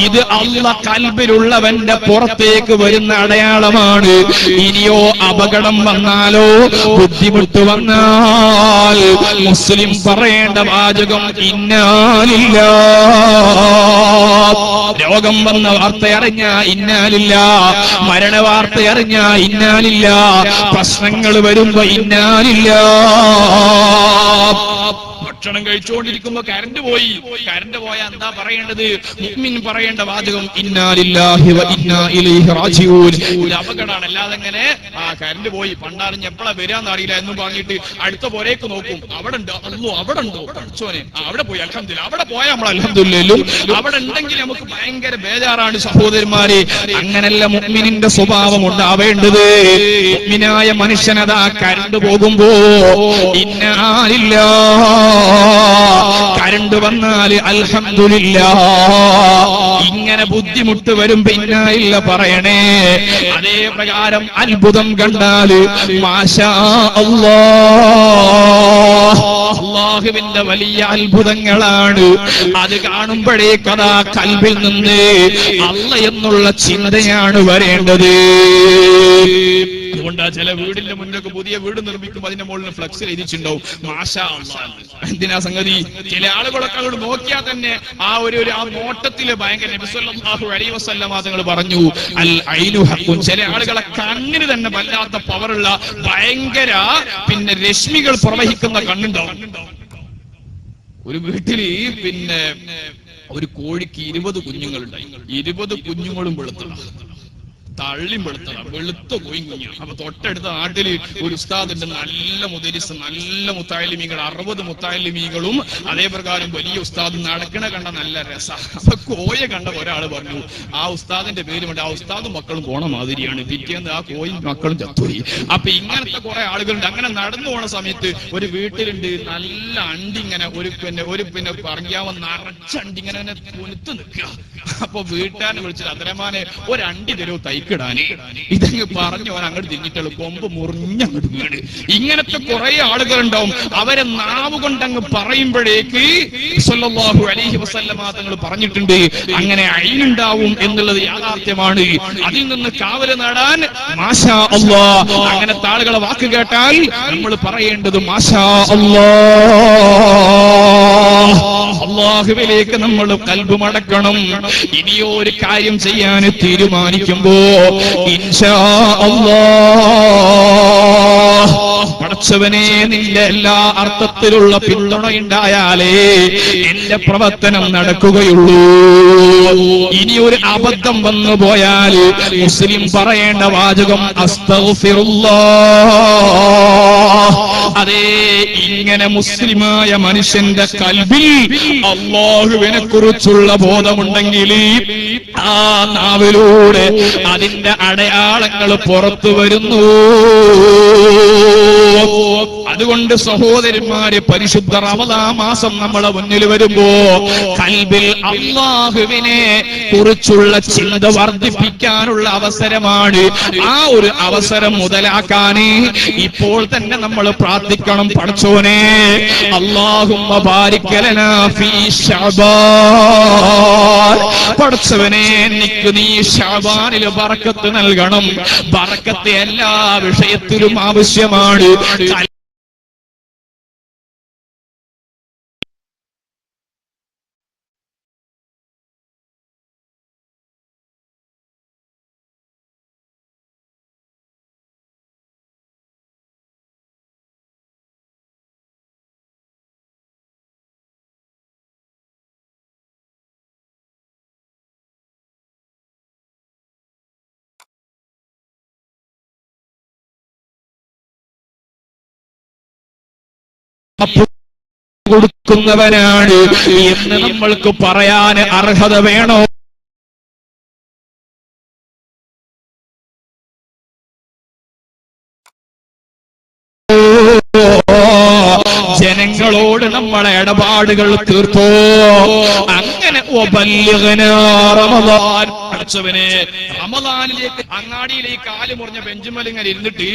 ഇത് അല്ലാഹ് കൽബിലുള്ളവന്റെ പുറത്തേക്ക് വരുന്ന അടയാളമാണ്. ഇനിയോ അപകടം വന്നാലോ, ബുദ്ധിമുട്ട് വന്നാൽ മുസ്ലിം പറയേണ്ട വാചകം ഇന്നാ ലില്ലാഹ്. രോഗം വന്ന വാർത്ത അറിഞ്ഞ ഇന്നാ ലില്ലാഹ്, മരണ വാർത്ത അറിഞ്ഞ ഇന്നാ ലില്ലാഹ്, പ്രശ്നങ്ങൾ വരുമ്പോ ഇന്നാ ലില്ലാഹ്. ഭക്ഷണം കഴിച്ചുകൊണ്ടിരിക്കുമ്പോ കറണ്ട് പോയാൽ എന്താ പറയേണ്ടത്? മുഅ്മിൻ പറയേണ്ട വാചകം ഇന്നാ ലില്ലാഹി വ ഇന്നാ ഇലൈഹി റാജിഊൻ. ഇത് അപകടമാണ്. അല്ലാതെ എങ്ങനെ കറണ്ട് പോയി പണ്ടറിഞ്ഞ് എപ്പോഴാ വരാന്ന് അറിയില്ല എന്നും പറഞ്ഞിട്ട് അടുത്ത പോരേക്ക് നോക്കും, അവിടെ ഉണ്ട്, അല്ലോ അവിടെ ഉണ്ടോ, പഠിച്ചോനെ അവിടെ പോയി അൽഹംദുലില്ലാഹ്, അവിടെ പോയാൽ നമ്മൾ അൽഹംദുലില്ലാഹ്. അവിടെ ഉണ്ടെങ്കിൽ നമുക്ക് ഭയങ്കര ബേജാറാണ് സഹോദരന്മാരെ. അങ്ങനല്ല മുഅ്മിനിന്റെ സ്വഭാവം ഉണ്ടാവേണ്ടത്. മുഅ്മിനായ മനുഷ്യനതാ കറണ്ട് പോകുമ്പോ ഇന്നാ ലില്ലാഹ്, കരണ്ട് വന്നാൽ അൽഹംദുലില്ലാഹ്. ഇങ്ങനെ ബുദ്ധിമുട്ട് വരുമ്പോ ഇന്നായില്ല പറയണേ. അതേ പ്രകാരം അത്ഭുതം കണ്ടാൽ മാഷാ അല്ലാഹ്, അല്ലാഹുവിന്റെ വലിയ അത്ഭുതങ്ങളാണ്. അത് കാണുമ്പോഴേക്കതാ കൽബിൽ നിന്ന് അല്ലാഹ് എന്നുള്ള ചിന്തയാണ് വരേണ്ടത്. അതുകൊണ്ട് ചില വീടിന്റെ മുന്നൊക്കെ പുതിയ വീട് നിർമ്മിക്കുമ്പോൾ അതിന്റെ മുകളിൽ ഫ്ലക്സ് എഴുതിയിട്ടുണ്ടാവും മാഷാ അല്ലാഹ്. എന്തിനാ സംഗതി? ചില ആളുകളൊക്കെ അങ്ങോട്ട് നോക്കിയാൽ തന്നെ ആ നോട്ടത്തില് ഭയങ്കര നബി സല്ലല്ലാഹു അലൈഹി വസല്ലം തങ്ങൾ പറഞ്ഞു അൽ ഐനു ഹഖുൻ. ചില ആളുകളെ കണ്ണിന് തന്നെ വല്ലാത്ത പവറുള്ള ഭയങ്കര രശ്മികൾ പ്രവഹിക്കുന്ന കണ്ണുണ്ടാവും. ഒരു വീട്ടില് ഒരു കോഴിക്ക് 20 കുഞ്ഞുങ്ങളുണ്ടായി. 20 കുഞ്ഞുങ്ങളും വെളുത്തതാണ്, തള്ളിയും വെളുത്തതാണ്, വെളുത്ത കോയും കുഞ്ഞാണ്. അപ്പൊ തൊട്ടടുത്ത നാട്ടില് ഒരു ഉസ്താദിന്റെ നല്ല മുദരിസ്, നല്ല മുത്താലിമീങ്ങൾ, 60 മുത്താലിമീങ്ങളും അതേ പ്രകാരം വലിയ ഉസ്താദ് നടക്കണ കണ്ട നല്ല രസ. അപ്പൊ കോയെ കണ്ട ഒരാൾ പറഞ്ഞു ആ ഉസ്താദിന്റെ പേരുമുണ്ട്, ആ ഉസ്താദും മക്കളും പോണ മാതിരിയാണ്. പിറ്റേന്ന് ആ കോയും മക്കളും ചത്തുപോയി. അപ്പൊ ഇങ്ങനത്തെ കുറെ ആളുകളുണ്ട്. അങ്ങനെ നടന്നു പോണ സമയത്ത് ഒരു വീട്ടിലുണ്ട് നല്ല അണ്ടി, ഇങ്ങനെ ഒരു പറഞ്ഞാവൻ നിറച്ചണ്ടി ഇങ്ങനെ പുനത്ത് നിൽക്കുക. അപ്പൊ വീട്ടുകാരനെ വിളിച്ചിട്ട് അത്രമാനെ ഒരണ്ടി തരുമോ തൈ മൈക്കിടാന്. ഇതങ്ങ് പറഞ്ഞവൻ അങ്ങോട്ട് തിരിഞ്ഞിട്ടുള്ളൂ, കൊമ്പ് മുറിഞ്ഞങ്ങോട്ട് വീട്. ഇങ്ങനത്തെ കുറെ ആളുകളുണ്ടാവും. അവരെ നാവ് കൊണ്ടങ്ങ് പറയുമ്പോഴേക്ക് സല്ലല്ലാഹു അലൈഹി വസല്ലമ തങ്ങൾ പറഞ്ഞിട്ടുണ്ട്, അങ്ങനെ ഐനുണ്ടാവും എന്നുള്ളത് യാഥാർത്ഥ്യമാണ്. അതിൽ നിന്ന് കാവല് നേടാൻ മാഷാ അല്ലാഹ്, അങ്ങനത്തെ ആളുകളെ വാക്ക് കേട്ടാൽ നമ്മൾ പറയേണ്ടത് മാഷാ അല്ലാഹ്. അല്ലാഹുവിലേക്ക് നമ്മൾ ഖൽബ് മടക്കണം. ഇനിയോ ഒരു കാര്യം ചെയ്യാൻ തീരുമാനിക്കുമ്പോ ഇൻഷാ അല്ലാഹ്, പടച്ചവനെ നിന്റെ എല്ലാ അർത്ഥത്തിലുള്ള പിന്തുണയുണ്ടായാലേ എന്റെ പ്രവർത്തനം നടക്കുകയുള്ളൂ. ഇനി ഒരു അബദ്ധം വന്നു പോയാൽ മുസ്ലിം പറയേണ്ട വാചകം അസ്തഗ്ഫിറുല്ലാഹ്. അതേ, ഇങ്ങനെ മുസ്ലിമായ മനുഷ്യന്റെ കൽബിൽ അല്ലാഹുവിനെ കുറിച്ചുള്ള ബോധമുണ്ടെങ്കിൽ ആ നാവിലൂടെ അതിന്റെ അടയാളങ്ങൾ പുറത്തു വരുന്നു. അതുകൊണ്ട് സഹോദരന്മാരെ, പരിശുദ്ധ റമദാൻ മാസം നമ്മളെ മുന്നിൽ വരുമ്പോ കൽബിൽ അല്ലാഹുവിനെ കുറിച്ചുള്ള ചിന്ത വർദ്ധിപ്പിക്കാനുള്ള അവസരമാണ്. ആ ഒരു അവസരം മുതലാക്കാന് ഇപ്പോൾ തന്നെ നമ്മൾ പ്രാർത്ഥിക്കണം. പടച്ചോനെ, അല്ലാഹുമ്മ ബാരിക് ലനാ ഫീ ശഅബാൻ, പടച്ചവനെ എനിക്ക് നീ ശഅബാനിൽ ബറക്കത്ത് നൽകണം. ബറക്കത്ത് എല്ലാ വിഷയത്തിലും ആവശ്യമാണ്. കൊടുക്കുന്നവനാണ് എന്ന് നമ്മൾക്ക് പറയാൻ അർഹത വേണോ? ജനങ്ങളോട് നമ്മളെ ഇടപാടുകൾ തീർത്തോ. അങ്ങനെ റമദാൻ, പഠിച്ചവനെ റമദാനിലേക്ക് അങ്ങാടിയിലേക്ക് കാല് മുറിഞ്ഞ ബെഞ്ചുമൽ ഇങ്ങനെ ഇരുന്നിട്ട്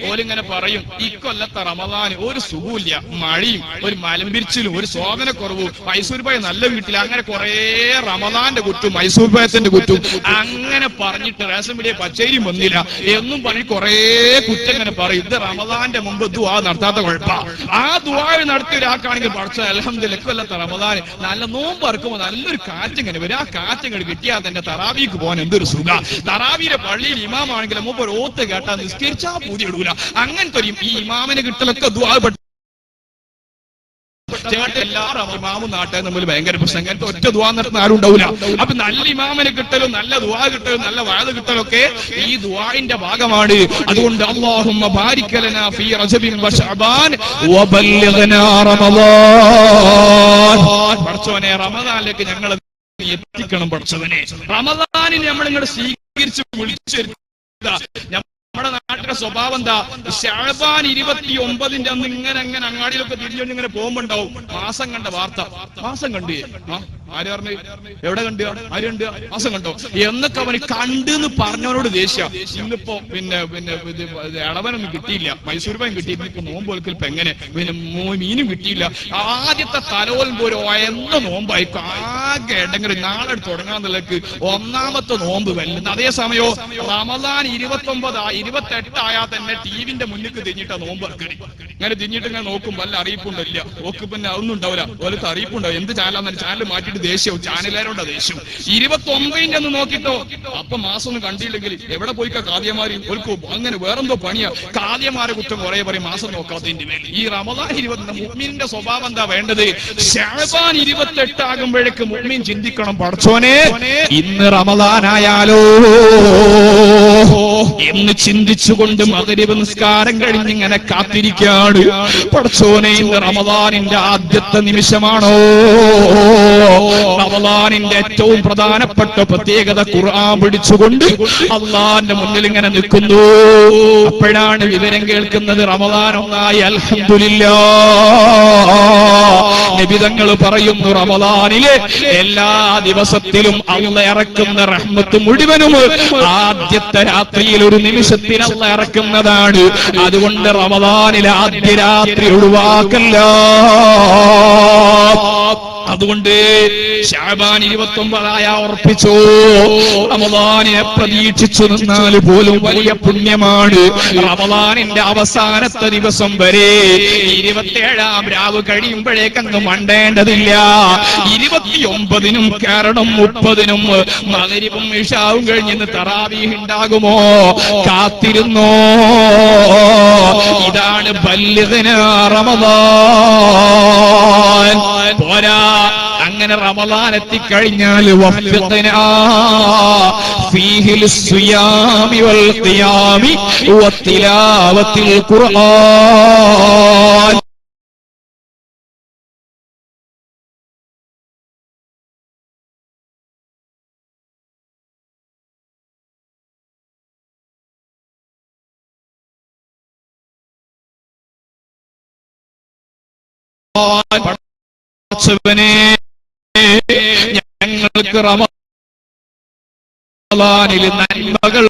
ഓലിങ്ങനെ പറയും, ഇക്കൊല്ലത്തെ റമദാൻ ഒരു സുഖമില്ല, മഴയും ഒരു മലമ്പിരിച്ചിലും ഒരു ശോഭനക്കുറവും, മൈസൂർ പായ നല്ല വീട്ടിൽ, അങ്ങനെ കുറെ റമദാന്റെ കുറ്റും മൈസൂർ പായത്തിന്റെ കുറ്റും അങ്ങനെ പറഞ്ഞിട്ട് റേഷൻ പീടിക പച്ചരിയും വന്നില്ല എന്നും പറഞ്ഞ് കുറെ കുറ്റം ഇങ്ങനെ പറയും. ഇത് റമദാന്റെ മുമ്പ് ദുആ നടത്താത്ത കുഴപ്പ. ആ ദുആ നടത്തിയ ഒരാൾക്കാണെങ്കിൽ പഠിച്ച അൽഹംദുലില്ലാഹ് ഇക്കൊല്ലത്തെ റമദാൻ നല്ല നോമ്പ് ഇറക്കുമ്പോൾ നല്ലൊരു കാറ്റിങ്ങനെ വരും. ആ കാറ്റിങ്ങനെ കിട്ടിയാൽ തന്നെ തറാവീക്ക് പോകാൻ എന്തൊരു സുഖ. തറാവീരെ പള്ളിയിൽ ഇമാമാണെങ്കിലും മുമ്പ് ഒരു ഓത്ത് കേട്ടാൽ നിസ്കരിച്ചാ പൂതി ഇടൂല. അങ്ങനത്തെ ഒരു ഈ ഇമാമിനെ കിട്ടലൊക്കെ ദുആ എല്ലാ ഇമാമും നാട്ടുകാരും തമ്മിൽ ഭയങ്കര പ്രശ്നം. അങ്ങനത്തെ ഒറ്റ ദുആ നടത്തുന്ന ആരും ഉണ്ടാവില്ല. അപ്പൊ നല്ല ഇമാമിനെ കിട്ടലും നല്ല ദുആ കിട്ടലും നല്ല വഅദ് കിട്ടലൊക്കെ ഈ ദുആഇന്റെ ഭാഗമാണ്. അതുകൊണ്ട് അല്ലാഹുമ്മ ബാരിക് ലനാ ഫീ റജബിൻ വ ശഅബാൻ വബല്ലിഗ്നാ റമദാൻ. പടച്ചവനെ, റമദാനിലേക്ക് ഞങ്ങളെ എത്തിക്കണം. പടച്ചവനെ, റമദാനിൽ നമ്മൾ ഇങ്ങോട്ട് സ്വീകരിച്ച് വിളിച്ചെടുത്ത നമ്മുടെ നാട്ടിലെ സ്വഭാവം എന്താ? ശഅബാൻ 29 അന്ന് ഇങ്ങനെ അങ്ങനെ അങ്ങാടിയിലൊക്കെ തിരിഞ്ഞുകൊണ്ട് ഇങ്ങനെ പോകുമ്പോണ്ടാവും മാസം കണ്ട വാർത്ത. മാസം കണ്ടു, ആര് പറഞ്ഞു? എവിടെ കണ്ടു? ആര് കണ്ടു? മാസം കണ്ടോ എന്നൊക്കെ അവന് കണ്ടെന്ന് പറഞ്ഞവനോട് ദേഷ്യ. ഇന്നിപ്പോ പിന്നെ ഇളവനൊന്നും കിട്ടിയില്ല, മൈസൂർ പായം കിട്ടിയില്ല, ഇപ്പൊ നോമ്പൊലിക്കൽ ഇപ്പൊ എങ്ങനെ പിന്നെ മീനും കിട്ടിയില്ല. ആദ്യത്തെ തലോലും പോലും എന്ന നോമ്പായിരിക്കും. ആകെ ഇടങ്ങറ് നാളെ തുടങ്ങാന്നുള്ളക്ക് ഒന്നാമത്തെ നോമ്പ് വെല്ലുന്ന. അതേസമയോ റമദാൻ 29 28 ആയാൽ തന്നെ ടിവിന്റെ മുന്നിൽ തിരിഞ്ഞിട്ടാ നോമ്പ് ഇറക്കണി. ഇങ്ങനെ തിരിഞ്ഞിട്ട് ഇങ്ങനെ നോക്കും, വല്ല അറിയിപ്പുണ്ടല്ല. ഓക്ക് പിന്നെ അതൊന്നും ഉണ്ടാവില്ല, ഓലത്തെ അറിയിപ്പുണ്ടാവും. എന്ത് ചാനലാന്ന് ചാനൽ മാറ്റിട്ട് ദേഷ്യവും, ചാനലുകാരോണ്ട ദേഷ്യം. 29 എന്ന് നോക്കിട്ടോ അപ്പൊ മാസം ഒന്നും കണ്ടില്ലെങ്കിൽ എവിടെ പോയിക്കാ കാദ്യമാരി ഓൽക്കോ അങ്ങനെ വേറെന്തോ പണിയാ. കാദ്യമാരെ കുറ്റം കുറെ പറയും മാസം നോക്കാത്തതിന്റെ മേൽ. ഈ റമദാൻ 20 മുഅ്മിനിന്റെ സ്വഭാവം എന്താ വേണ്ടത്? ശഅബാൻ 28 ആകുമ്പോഴേക്ക് മുഅ്മിൻ ചിന്തിക്കണം, പടച്ചോനെ ഇന്ന് റമദാൻ ആയാലോ എന്ന് ചിന്തിച്ചുകൊണ്ട് മഗ്‌രിബ് നിസ്കാരം കഴിഞ്ഞിങ്ങനെ കാത്തിരിക്കുകയാണ്. പടച്ചോനെ, ഇന്ന് റമദാനിന്റെ ആദ്യത്തെ നിമിഷമാണോ? റമദാനിന്റെ ഏറ്റവും പ്രധാനപ്പെട്ട പ്രത്യേകത ഖുർആൻ പിടിച്ചുകൊണ്ട് അള്ളാന്റെ മുന്നിൽ ഇങ്ങനെ നിൽക്കുന്നു. അപ്പോഴാണ് വിവരം കേൾക്കുന്നത് റമദാൻ ഒന്നായി. അൽഹംദുലില്ലാഹ്. നബി തങ്ങൾ പറയുന്നു, റമദാനിലെ എല്ലാ ദിവസത്തിലും അല്ലാഹ് ഇറക്കുന്ന റഹ്മത്ത് മുഴുവനും ആദ്യത്തെ രാത്രിയിൽ ഒരു നിമിഷത്തിൽ അല്ലാഹ് ഇറക്കുന്നതാണ്. അതുകൊണ്ട് റമദാനിലെ ആദ്യ രാത്രി ഒഴിവാക്കല്ല. അതുകൊണ്ട് ശഅബാൻ 29 ഉറപ്പിച്ചു. റമദാനിനെ പ്രതീക്ഷിച്ചു നിന്നാൽ പോലും വലിയ പുണ്യമാണ്. റമദാനിന്റെ അവസാനത്തെ ദിവസം വരെ 27-ാം രാവ് കഴിയുമ്പോഴേക്കങ്ങ് മണ്ടേണ്ടതില്ല. 29-നും കാരണം 30-നും മഗ്‌രിബും ഇശാവും കഴിഞ്ഞ് തറാവീഹ് ഉണ്ടാകുമോ? കാത്തിരുന്നോ. ഇതാണ് ബല്ലിഗ്നാ റമദാൻ. പോരാ, അങ്ങനെ റമദാൻ എത്തിക്കഴിഞ്ഞാൽ വഫ്ഖിനാ ഫീഹി ലിസ്സിയാമി വൽ ഖിയാമി വത്തിലാവത്തിൽ ഖുർആൻ. ഞങ്ങൾക്ക് റമദാനിൽ നന്മകൾ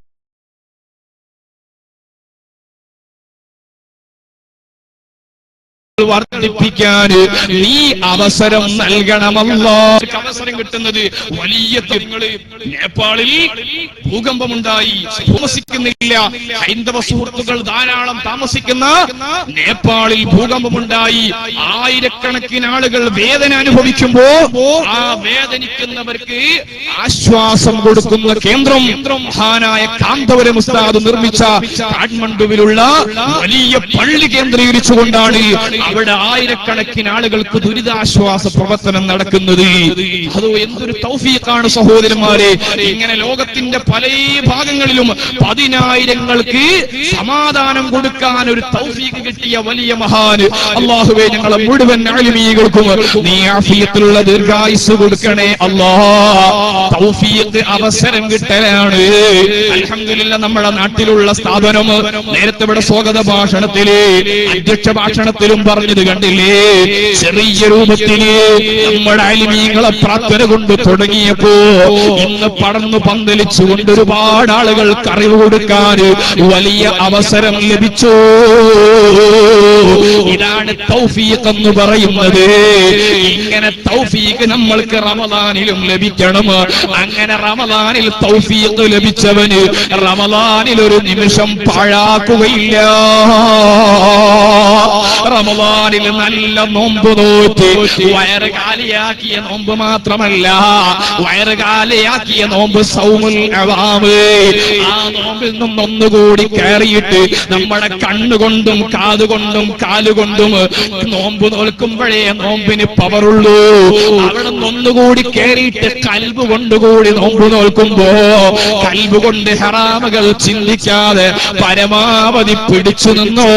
വർദ്ധിപ്പിക്കാൻ നീ അവസരം നൽകണമല്ലോ. അവസരം കിട്ടുന്നത് വലിയ തെങ്ങള്. നേപ്പാളിൽ ഭൂകമ്പമുണ്ടായി, താമസിക്കുന്നില്ല. ഹൈന്ദവ സുഹൃത്തുക്കൾ ധാരാളം താമസിക്കുന്ന നേപ്പാളിൽ ഭൂകമ്പമുണ്ടായി. ആയിരക്കണക്കിന് ആളുകൾ വേദന അനുഭവിക്കുമ്പോ ആ വേദനിക്കുന്നവർക്ക് ആശ്വാസം കൊടുക്കുന്ന കേന്ദ്രം മഹാനായ കാന്തപുരം ഉസ്താദ് നിർമ്മിച്ച കാഠ്മണ്ഡുവിലുള്ള വലിയ പള്ളി കേന്ദ്രീകരിച്ചുകൊണ്ടാണ് അവിടെ ആയിരക്കണക്കിന് ആളുകൾക്ക് ദുരിതാശ്വാസ പ്രവർത്തനം നടക്കുന്നത്. അതോ എന്തൊരു തൗഫീഖാണ് സഹോദരന്മാരെ. ഇങ്ങനെ ലോകത്തിന്റെ പല ഭാഗങ്ങളിലും 10,000-ങ്ങൾക്ക് സമാധാനം കൊടുക്കാൻ ഒരു തൗഫീഖ് കിട്ടിയ വലിയ മഹാന്. അല്ലാഹുവേ, ഞങ്ങളെ മുഴുവൻ ആലിമീകൾക്കും നീ ആഫിയത്തുള്ള ദീർഘായുസ്സ് കൊടുക്കണേ അല്ലാഹ്. തൗഫീഖ് അവസരം കിട്ടലാണ്. അൽഹംദുലില്ലാഹ്, നമ്മുടെ നാട്ടിലുള്ള സ്ഥാപനം നേരത്തെ ഇവിടെ സ്വാഗത ഭാഷണത്തില് അധ്യക്ഷ ഭാഷണത്തിലും പറഞ്ഞത് കണ്ടില്ലേ? ചെറിയ രൂപത്തില് നമ്മുടെ ആലിമീങ്ങളെ പ്രാർത്ഥന കൊണ്ട് തുടങ്ങിയപ്പോ ഇന്ന് പടർന്നു പന്തലിച്ചുകൊണ്ട് ഒരുപാട് ആളുകൾക്ക് അറിവ് കൊടുക്കാൻ വലിയ അവസരം ലഭിച്ചു. ഇതാണ് തൗഫീഖ് എന്ന് പറയുന്നത്. ഇങ്ങനെ തൗഫീഖ് നമ്മൾക്ക് റമദാനിലും ലഭിക്കണം. അങ്ങനെ റമദാനിൽ തൗഫീഖ് ലഭിച്ചവന് റമദാനിൽ ഒരു നിമിഷം പാഴാക്കുകയില്ല. റമദാനിൽ നല്ല നോമ്പ് നോറ്റ് വയറ് കാലിയാക്കിയ നോമ്പ് മാത്രമല്ല, വയറ് കാലിയാക്കിയ നോമ്പ് സൗമുൽ അവാമ്. ആ നോമ്പിൽ നിന്നും ഒന്നുകൂടി കയറിയിട്ട് നമ്മുടെ കണ്ണുകൊണ്ടും കാതുകൊണ്ടും കാലുകൊണ്ടും നോമ്പ് നോൽക്കുമ്പോഴേ നോമ്പിന് പവറുള്ളൂ. അവിടെ നിന്നൊന്നുകൂടി കയറിയിട്ട് കൽബ് കൊണ്ടുകൂടി നോമ്പ് നോൽക്കുമ്പോ കൽബ് കൊണ്ട് ഹറാമുകൾ ചിന്തിക്കാതെ പരമാവധി പിടിച്ചു നിന്നോ.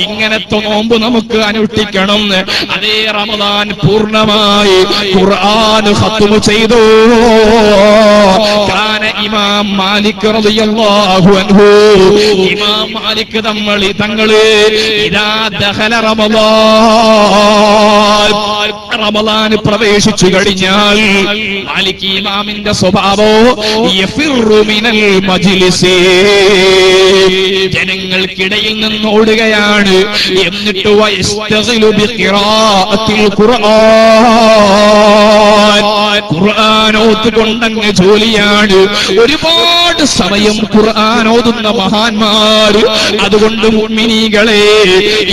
ഇങ്ങനത്തെ നോമ്പ് നമുക്ക് അനുഷ്ഠിക്കണം. അതേ റമദാൻ പൂർണ്ണമായി ഖുർആൻ ഖത്മ ചെയ്തു. കാന ഇമാം മാലിക് റളിയല്ലാഹു അൻഹു, ഇമാം മാലിക് തങ്ങള് ഇദാ ദഖല റമദാൻ പ്രവേശിച്ചു കഴിഞ്ഞാൽ മാലിക് ഇമാമിന്റെ സ്വഭാവം യഫിറു മിനൽ മജ്ലിസി, ജനങ്ങൾക്കിടയിൽ നിന്ന് ഓടുകയാണ്. എന്നിട്ട് വയസ്തഗിലു ബിഖിറാഅത്തിൽ ഖുർആൻ, ഖുർആൻ ഓതുകൊണ്ടങ്ങ് ജോലിയാണ്. ഒരുപാട് സമയം ഖുർആൻ ഓതുന്ന മഹാന്മാര്. അതുകൊണ്ട് മുഅ്മിനീകളെ,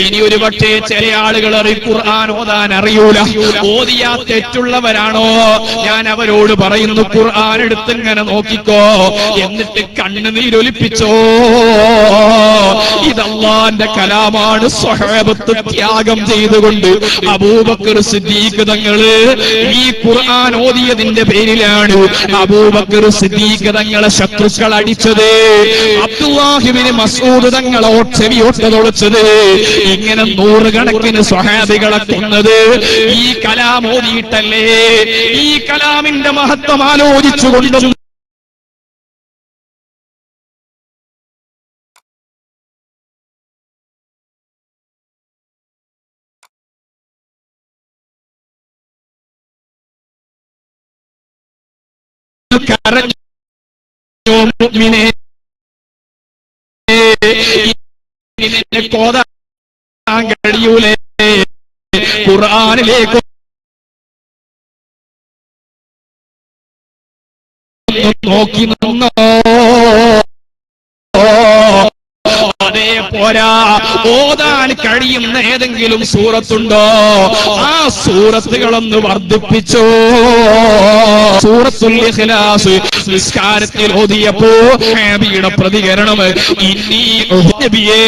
ഇനി ഒരു പക്ഷേ ചില ആളുകൾ ഖുർആൻ ഓതാൻ അറിയൂല, ഓതിയാ തെറ്റുള്ളവരാണോ? ഞാൻ അവരോട് പറയുന്നു, ഖുർആൻ എടുത്തിങ്ങനെ നോക്കിക്കോ, എന്നിട്ട് കണ്ണുനീരൊലിപ്പിച്ചോ. ഇത് അല്ലാഹുവിന്റെ കലാമാണ്. സ്വഹാബത്ത് ത്യാഗം ചെയ്തുകൊണ്ട് അബൂബക്കർ സിദ്ദീഖ് തങ്ങള് ഈ ഖുർആൻ ഓതിയതിന്റെ പേരിലാണ് എങ്ങനെയാണ് അബൂബക്കർ സിദ്ദീഖ് തങ്ങളെ ശത്രുക്കൾ അടിച്ചത്, അബ്ദുല്ലാഹ് ഇബ്നു മസ്ഊദ് തങ്ങളെ ചെവിയൊട്ടതൊളിച്ചത്, ഇങ്ങനെ നൂറുകണക്കിന് സ്വഹാബികളെ കൊന്നത് ഈ കലാം ഓതിയിട്ടല്ലേ? ഈ കലാമിന്റെ മഹത്വം ആലോചിച്ചുകൊണ്ടും കരഞ്ഞു മുഅ്മിനേ, നിന്നെ കോതാൻ കഴിയൂലേ? ഖുർആനിലേക്ക് നോക്കി നിന്നോ? അതേ പോരാ, ഓതാൻ കഴിയുന്ന ഏതെങ്കിലും സൂറത്തുണ്ടോ? ആ സൂറത്തുകളൊന്ന് വർദ്ധിപ്പിച്ചോ. സൂറത്തുൽ ഇഖ്ലാസ് നിസ്കാരത്തിൽ ഓതിയപ്പോ നബിയുടെ പ്രതികരണം, ഇന്നീ നബിയേ,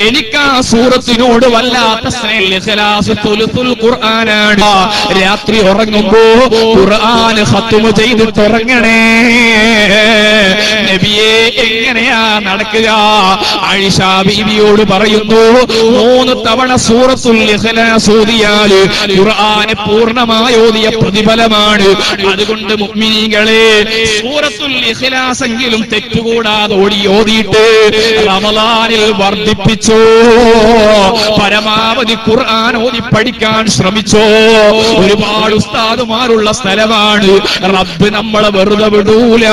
എനിക്ക് ആ സൂറത്തിനോട് വല്ലാത്ത സ്നേഹം. ഇഖ്ലാസ് തുലുത്തുൽ ഖുർആനാണ്. രാത്രി ഉറങ്ങുമ്പോ ഖുർആൻ ഖത്മ ചെയ്തിട്ട് ഉറങ്ങണേ നബിയേ. എങ്ങനെയാ നടക്കുക? ആയിഷ ബീവിയോട് പറയുന്നു, 3 തവണ സൂറത്തുൽ ഇഖ്ലാസ് ഓതിയാൽ ഖുർആൻ പൂർണ്ണമായി ഓതിയ പ്രതിഫലമാണ്. അതുകൊണ്ട് മുഅ്മിനീങ്ങളെ, സൂറത്തുൽ ഇഖ്ലാസ് എങ്കിലും തെറ്റുകൂടാതെ ഓതിയിട്ട് റമളാനിൽ വർദ്ധിപ്പിച്ചോ. പരമാവധി ഖുർആൻ ഓതി പഠിക്കാൻ ശ്രമിച്ചോ. ഒരുപാട് ഉസ്താദുമാരുള്ള സ്ഥലമാണ്. റബ്ബ് നമ്മളെ വെറുതെ വിടൂല.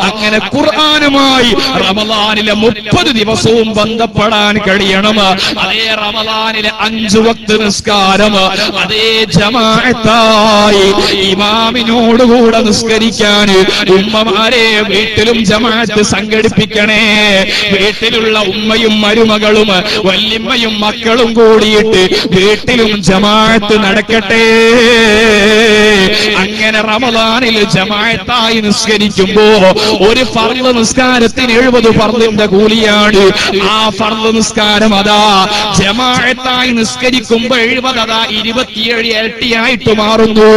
അങ്ങനെ ഖുർആനുമായി റമളാനിലെ 30 ദിവസവും ബന്ധപ്പെടാൻ കഴിയണം. അതേ റമളാനിലെ 5 വക്ത് നിസ്കാരം അതേ ജമാഅത്തായി ഇമാമിനോടുകൂടെ നിസ്കരിക്കാൻ ഉമ്മമാരെ വീട്ടിലും ജമാഅത്ത് സംഘടിപ്പിക്കണേ. വീട്ടിലുള്ള ഉമ്മയും മരുമകളും വല്യമ്മയും മക്കളും കൂടിയിട്ട് വീട്ടിലും ജമാഅത്ത് നടക്കട്ടെ. അങ്ങനെ റമളാനിൽ ജമാഅത്തായി നിസ്കരിക്കുമ്പോ ഒരു ഫർള് നിസ്കാരത്തിന് 70 ഫർളിന്റെ കൂലിയാണ്. ആ ഫർള് നിസ്കാരം അതാ ജമാഅത്തായി നിസ്കരിക്കുമ്പോ 70 അതാ 27 ഇരട്ടിയായിട്ട് മാറുന്നു.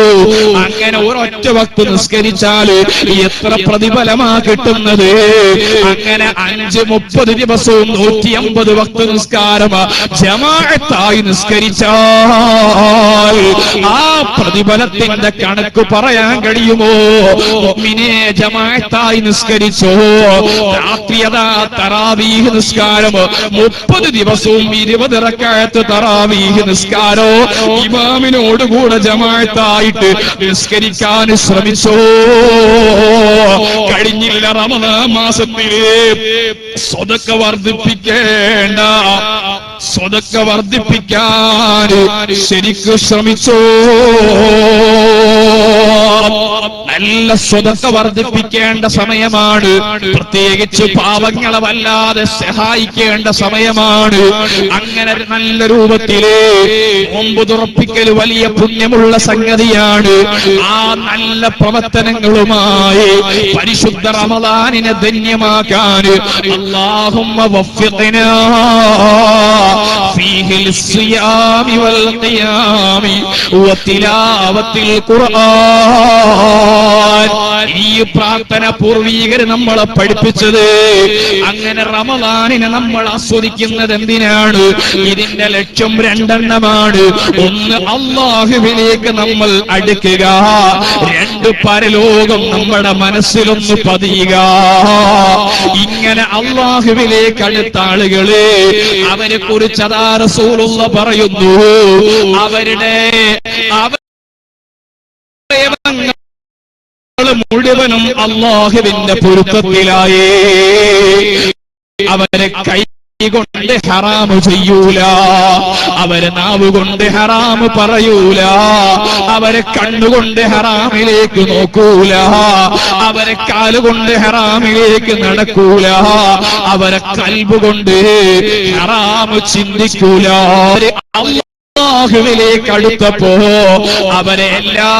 അങ്ങനെ ഒരൊറ്റ വക്ത് നിസ്കരിച്ചാൽ എത്ര പ്രതിഫലമാ കിട്ടുന്നത്? അങ്ങനെ 5-30 ദിവസവും 150 വക്ത് നിസ്കാരം ജമാഅത്തായി നിസ്കരിച്ചാൽ ആ പ്രതിഫലത്തിന്റെ കണക്ക് പറയാൻ കഴിയുമോ? മുഅ്മിനേ, ജമാഅത്തായി നിസ്കരിച്ചോ. രാത്രിയതാ തറാവീഹ് നിസ്കാരം 30 ദിവസവും 20 റക്അത്ത് തറാവീഹ് നിസ്കാരോ ഇമാമിനോടുകൂടെ ജമാഅത്തായിട്ട് നിസ്കരിക്കാൻ ശ്രമിച്ചോ. കഴിഞ്ഞില്ല റമളാൻ മാസത്തില് സ്വതക്ക വർദ്ധിപ്പിക്കേണ്ട, സ്വതക്ക വർദ്ധിപ്പിക്കാൻ ശരിക്കും ശ്രമിച്ചോ. നല്ല സ്വതക്ക വർദ്ധിപ്പിക്കേണ്ട സമയമാണ്. പ്രത്യേകിച്ച് പാവങ്ങളെ വല്ലാതെ സഹായിക്കേണ്ട സമയമാണ്. അങ്ങനെ നല്ല രൂപത്തില് നോമ്പ് തുറപ്പിക്കൽ വലിയ പുണ്യമുള്ള സംഗതിയാണ്. ആ നല്ല പ്രവർത്തനങ്ങളുമായി പരിശുദ്ധ റമളാനിനെ ധന്യമാക്കാൻ അല്ലാഹുമ്മ വഫ്ഫിഖ്നാ ഫീഹി ലിസ്സിയാമി വൽ ഖിയാമി വതിലാവത്തിൽ ഖുർആൻ. ഈ പ്രാർത്ഥന പൂർവീകര് നമ്മളെ പഠിപ്പിച്ചത്. അങ്ങനെ റമളാനിനെ നമ്മൾ ആസ്വദിക്കുന്നത് എന്തിനാണ്? ഇതിന്റെ ലക്ഷ്യം 2 എണ്ണമാണ്. 1, അല്ലാഹുവിലേക്ക് നമ്മൾ അടുക്കുക. 2, പരലോകം നമ്മുടെ മനസ്സിലൊന്ന് പതിയുക. ഇങ്ങനെ അല്ലാഹുവിലേക്ക് അടുത്ത ആളുകളെ അവരെ കുറിച്ച് അതാ റസൂലുള്ളാഹി പറയുന്നു, അവരുടെ മുഴുവനും അല്ലാഹുവിന്റെ പൊരുത്തത്തിലായേ. അവരെ കൈ കൊണ്ട് ഹറാമ് ചെയ്യൂല, അവരെ നാവ് കൊണ്ട് ഹറാമ് പറയൂല, അവരെ കണ്ണുകൊണ്ട് ഹറാമിലേക്ക് നോക്കൂല, അവരെ കാലുകൊണ്ട് ഹറാമിലേക്ക് നടക്കൂല, അവരെ കൽബ് കൊണ്ട് ഹറാമ് ചിന്തിക്കൂല. അല്ലാഹുവിലേക്ക് അടുത്തപ്പോ അവരെ എല്ലാ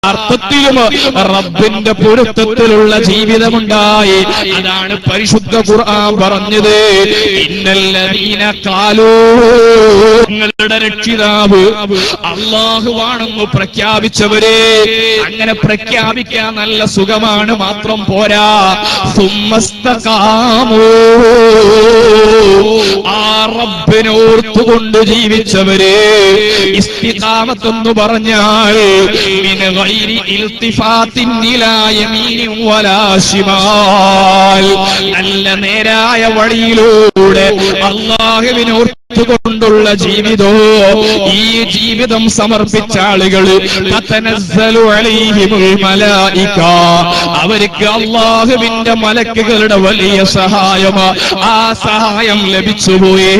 അർത്ഥത്തിലും റബ്ബിന്റെ പൊരുത്തത്തിലുള്ള ജീവിതമുണ്ടായി. അതാണ് പരിശുദ്ധ ഖുർആൻ പറഞ്ഞത്, ഇന്നല്ലദീന ഖാലൂ, നിങ്ങളുടെ രക്ഷിതാവ് അല്ലാഹുവാണെന്ന് പ്രഖ്യാപിച്ചവരെ, അങ്ങനെ പ്രഖ്യാപിക്കാൻ നല്ല സുഖമാണ്, മാത്രം പോരാ, സുമ്മസ്തഖാമൂ, ആ റബ്ബിനെ ഓർത്തുകൊണ്ട് ജീവിച്ചവരെ. ഇസ്തിഖാമത്ത് എന്ന് പറഞ്ഞാൽ മിൻ ഗൈരി ഇൽതിഫാത്തിൻ ഇലാ യമീനിൻ വലാ ശിമാൽ, നല്ല നേരായ വഴിയിലൂടെ അല്ലാഹുവിനെ കൊണ്ടുള്ള ജീവിതോ, ഈ ജീവിതം സമർപ്പിച്ച ആളുകൾ തതനസ്സലു അലൈഹിമുൽ മലായിക, അവർക്ക് അല്ലാഹുവിന്റെ മലക്കുകളുടെ വലിയ സഹായം, ആ സഹായം ലഭിച്ചുപോയേ.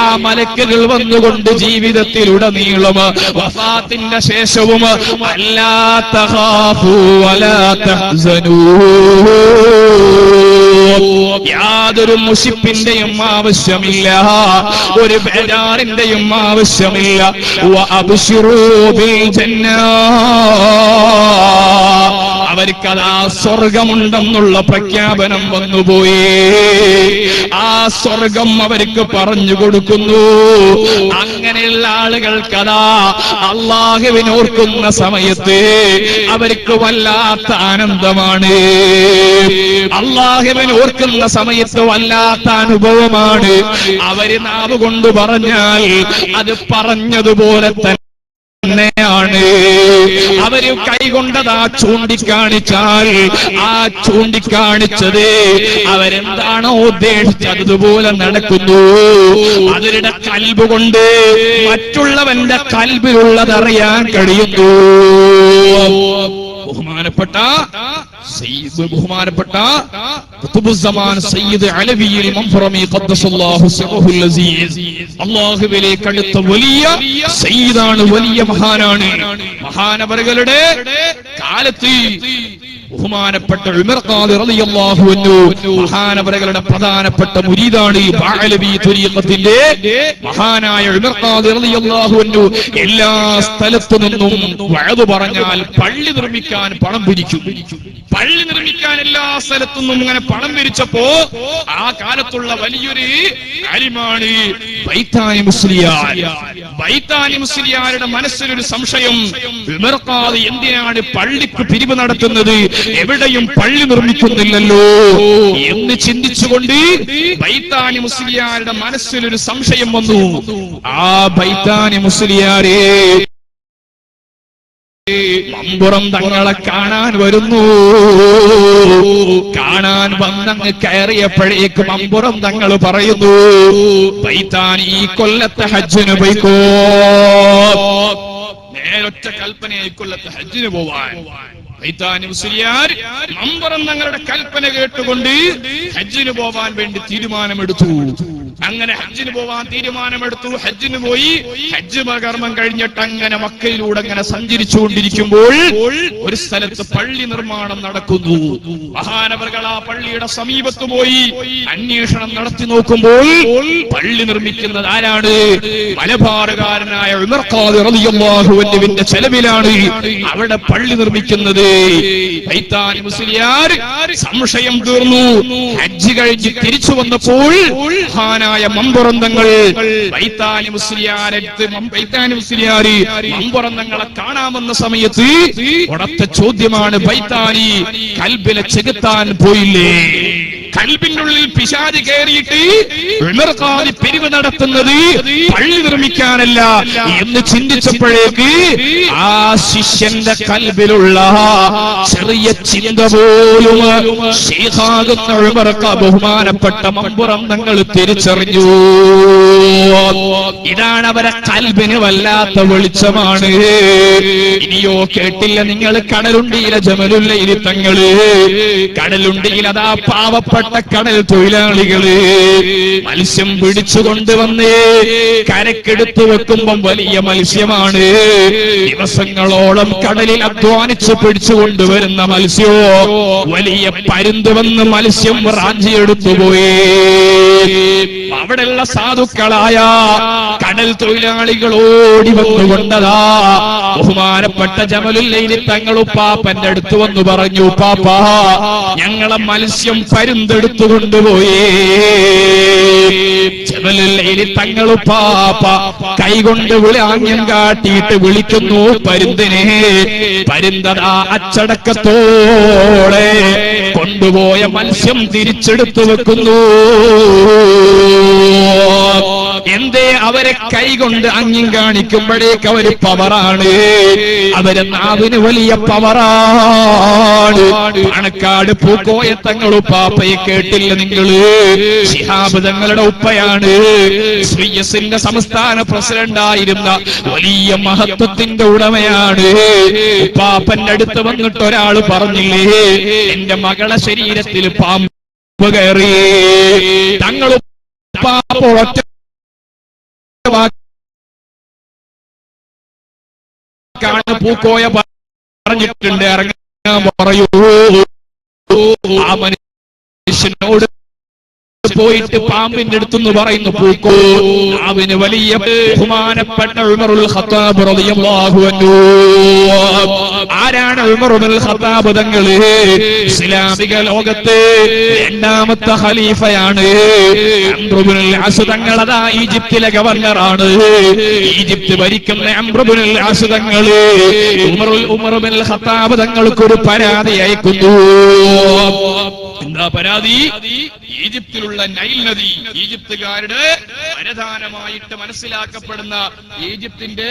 ആ മലക്കുകൾ വന്നുകൊണ്ട് ജീവിതത്തിലുടനീളം വഫാത്തിന്റെ ശേഷവും അല്ലാ തഖാഫൂ വലാ തഹ്സനൂ, യാതൊരു മുഷിപ്പിന്റെയും ആവശ്യമില്ല, ഒരു ബേജാറിന്റെയും ആവശ്യമില്ല. വഅബ്ശിറൂ ബിൽ ജന്ന, അവർക്കതാ സ്വർഗമുണ്ടെന്നുള്ള പ്രഖ്യാപനം വന്നുപോയി. ആ സ്വർഗം അവർക്ക് പറഞ്ഞു കൊടുക്കുന്നു. അങ്ങനെയുള്ള ആളുകൾക്കതാ അല്ലാഹുവിനെ ഓർക്കുന്ന സമയത്ത് അവർക്ക് വല്ലാത്ത ആനന്ദമാണ്. അല്ലാഹുവിനെ ഓർക്കുന്ന സമയത്ത് വല്ലാത്ത അനുഭവമാണ്. അവര് നാവ് കൊണ്ട് പറഞ്ഞാൽ അത് പറഞ്ഞതുപോലെ തന്നെയാണ്. അവര് കൈകൊണ്ടതാ ചൂണ്ടിക്കാണിച്ചാൽ ആ ചൂണ്ടിക്കാണിച്ചത് അവരെന്താണോ ഉദ്ദേശിച്ചത് അതുപോലെ നടക്കുന്നു. അവരുടെ കൽബ് കൊണ്ട് മറ്റുള്ളവന്റെ കൽബിലുള്ളതറിയാൻ കഴിയുന്നു. ബഹുമാനപ്പെട്ട ഖുതുബുസ്സമാൻ സയ്യിദ് അലവിയിൽ മൻഫറമി ഖദ്ദസല്ലാഹു സിറഹുൽ അസീസ്, അല്ലാഹുവിലേക്ക് അടുത്ത വലിയ സയ്യിദാണ്, വലിയ മഹാനാണ്. മഹാനവറുകളുടെ കാലത്ത് ബഹുമാനപ്പെട്ട ഉമർ ഖാദി റളിയല്ലാഹു അൻഹു മഹാനവറുകളുടെ പ്രധാനപ്പെട്ട മുരീദാണ്. ബഅലവി ത്വരീഖത്തിന്റെ മഹാനായ ഉമർ ഖാദി റളിയല്ലാഹു അൻഹു എല്ലാ സ്ഥലത്തു നിന്നും വഅദ് പറഞ്ഞാൽ പള്ളി നിർമ്മിക്കാൻ പണം പിരിക്കും. പള്ളി നിർമ്മിക്കാൻ എല്ലാ സ്ഥലത്തു നിന്നും ഇങ്ങനെ പണം പിരിച്ചപ്പോ ആ കാലത്തുള്ള വലിയൊരു ആലിമാണ് ബൈത്താനി മുസ്ലിയാർ. ബൈത്താനി മുസ്ലിയാരുടെ മനസ്സിലൊരു സംശയം, ഉമർ ഖാദി എന്തിനാണ് പള്ളിക്ക് പിരിവ് നടത്തുന്നത്, എവിടെയും പള്ളി നിർമ്മിക്കുന്നില്ലല്ലോ എന്ന് ചിന്തിച്ചുകൊണ്ട് ബൈത്താനി മുസ്ലിയാരുടെ മനസ്സിലൊരു സംശയം വന്നു. ആ ബൈത്താനി മുസ്ലിയാരെ മമ്പുറം തങ്ങളെ കാണാൻ വരുന്നു. കാണാൻ വന്നങ്ങ് കയറിയപ്പോഴേക്ക് മമ്പുറം തങ്ങൾ പറയുന്നു, ബൈത്താനി ഈ കൊല്ലത്തെ ഹജ്ജിന് പോയിക്കോ. നേരൊറ്റ കൽപ്പന ഈ കൊല്ലത്തെ ഹജ്ജിന് പോവാൻ. ബൈത്താനി മുസ്ലിയാർ മമ്പുറം തങ്ങളുടെ കൽപ്പന കേട്ടുകൊണ്ട് ഹജ്ജിന് പോവാൻ വേണ്ടി തീരുമാനമെടുത്തു. അങ്ങനെ ഹജ്ജിന് പോവാൻ തീരുമാനമെടുത്തു. ഹജ്ജിന് പോയി. ഹജ്ജ് കർമ്മം കഴിഞ്ഞിട്ട് അങ്ങനെ മക്കയിലൂടെ അങ്ങനെ സഞ്ചരിച്ചുകൊണ്ടിരിക്കുമ്പോൾ ഒരു സ്ഥലത്ത് പള്ളി നിർമ്മാണം നടക്കുന്നു. മഹാനവറുകൾ ആ പള്ളിയുടെ സമീപത്ത് പോയി അന്വേഷണം നടത്തി നോക്കുമ്പോൾ പള്ളി നിർമ്മിക്കുന്നത് ആരാണ്? മലബാറുകാരനായ ഉമർ ഖാദി റളിയല്ലാഹു അൻഹുവിന്റെ ചെലവിലാണ് അവിടെ പള്ളി നിർമ്മിക്കുന്നത്. ബൈത്താനി മുസ്ലിയാർ സംശയം തീർന്നു. ഹജ്ജ് കഴിഞ്ഞ് തിരിച്ചു വന്നപ്പോൾ മമ്പുറം തങ്ങൾ ബൈത്താനി മുസ്ലിയാരെ മമ്പുറം തങ്ങളെ കാണാമെന്ന സമയത്ത് ഉടത്ത ചോദ്യമാണ്, ബൈത്താനി കൽബിനെ ചെകുത്താൻ പോയില്ലേ? കൽബിനുള്ളിൽ പിശാച് കയറിയിട്ട് ഉമർ ഖാദി പിരിവ് നടത്തുന്നത് പള്ളി നിർമ്മിക്കാനല്ല എന്ന് ചിന്തിച്ചപ്പോഴേക്ക് ആ ശിഷ്യന്റെ കൽബിലുള്ള ചെറിയ ചിന്ത പോലും ശൈഖാകുന്ന ഉമർ ഖാദി ബഹുമാനപ്പെട്ട മമ്പുറം തങ്ങൾ തിരിച്ചറിഞ്ഞു. ഇതാണ് അവരെ കൽബിന് വല്ലാത്ത വെളിച്ചമാണ്. ഇനിയോ കേട്ടില്ല നിങ്ങൾ കടലുണ്ടിയിലെ ജമലുല്ലൈലി തങ്ങള്? കടലുണ്ടിയിൽ അതാ പാവപ്പെട്ട പാവപ്പെട്ട കടൽ തൊഴിലാളികള് മത്സ്യം പിടിച്ചുകൊണ്ടുവന്ന് കരക്കെടുത്തു വെക്കുമ്പം വലിയ മത്സ്യമാണ്. ദിവസങ്ങളോളം കടലിൽ അധ്വാനിച്ച് പിടിച്ചുകൊണ്ടുവരുന്ന മത്സ്യോ വലിയ പരുന്ത് വന്ന് മത്സ്യം റാഞ്ചിയെടുത്തുപോയി. അവിടെയുള്ള സാധുക്കളായ കടൽ തൊഴിലാളികൾ ഓടി വന്നുകൊണ്ടതാ ബഹുമാനപ്പെട്ട ജമലുല്ലൈലി തങ്ങൾ ഉപ്പാപ്പന്റെ അടുത്ത് വന്നു പറഞ്ഞു, ഉപ്പാപ്പാ ഞങ്ങളെ മത്സ്യം പരുന്തെടുത്തു കൊണ്ടുപോയി. ജമലുല്ലൈലി തങ്ങൾ ഉപ്പാപ്പ കൈകൊണ്ട് വിളാങ്യം കാട്ടിയിട്ട് വിളിക്കുന്നു പരുന്തിനെ. പരുന്തതാ അച്ചടക്കത്തോടെ കൊണ്ടുപോയ മത്സ്യം തിരിച്ചെടുത്തു വെക്കുന്നു. എന്തേ അവരെ കൈകൊണ്ട് അങ്ങിം കാണിക്കുമ്പോഴേക്ക് അവര് പവറാണ്, അവരെ നാവിന് വലിയ പവറാണ്. പാണക്കാട് പൂക്കോയ തങ്ങൾ ഉപ്പാപ്പയെ കേട്ടില്ല നിങ്ങള്? ശിഹാബ് തങ്ങളുടെ ഉപ്പയാണ്, ശ്രീയസിന്റെ സംസ്ഥാന പ്രസിഡന്റായിരുന്ന വലിയ മഹത്വത്തിന്റെ ഉടമയാണ്. ഉപ്പാപ്പന്റെ അടുത്ത് വന്നിട്ട് ഒരാള് പറഞ്ഞില്ലേ, എന്റെ മകളെ ശരീരത്തിൽ പാമ്പ് കയറി. തങ്ങൾ ഉപ്പാപ്പ ഒറ്റ പൂക്കോയ പറഞ്ഞിട്ടുണ്ട്, ഇറങ്ങാൻ പറയൂ. ആ മനുഷ്യനോട് പോയിട്ട് പാമ്പിന്റെ അടുത്തെന്ന് പറയുന്നു പൂക്കോ. അവന് വലിയ ബഹുമാനപ്പെട്ട ഉമറുൽ ഖത്താബ് റളിയല്ലാഹു അൻഹു. ആരാണ് ഉമറുൽ ഖത്താബ് തങ്ങള്? ഇസ്ലാമിക ലോകത്ത് രണ്ടാമത്തെ ഖലീഫയാണ്. അംർ ഇബ്നുൽ അസ് തങ്ങൾ അതാ ഈജിപ്തിലെ ഗവർണറാണ്. ഈജിപ്ത് ഭരിക്കുന്ന അംർ ഇബ്നുൽ അസ് തങ്ങള് ഉമർ ഇബ്നുൽ ഖത്താബ് തങ്ങൾക്ക് ഒരു പരാതി അയക്കുന്നു. എന്താ പരാതി? ഈജിപ്തിലുള്ള നൈൽ നദി, ഈജിപ്തുകാരുടെ വരദാനമായിട്ട് മനസ്സിലാക്കപ്പെടുന്ന ഈജിപ്തിന്റെ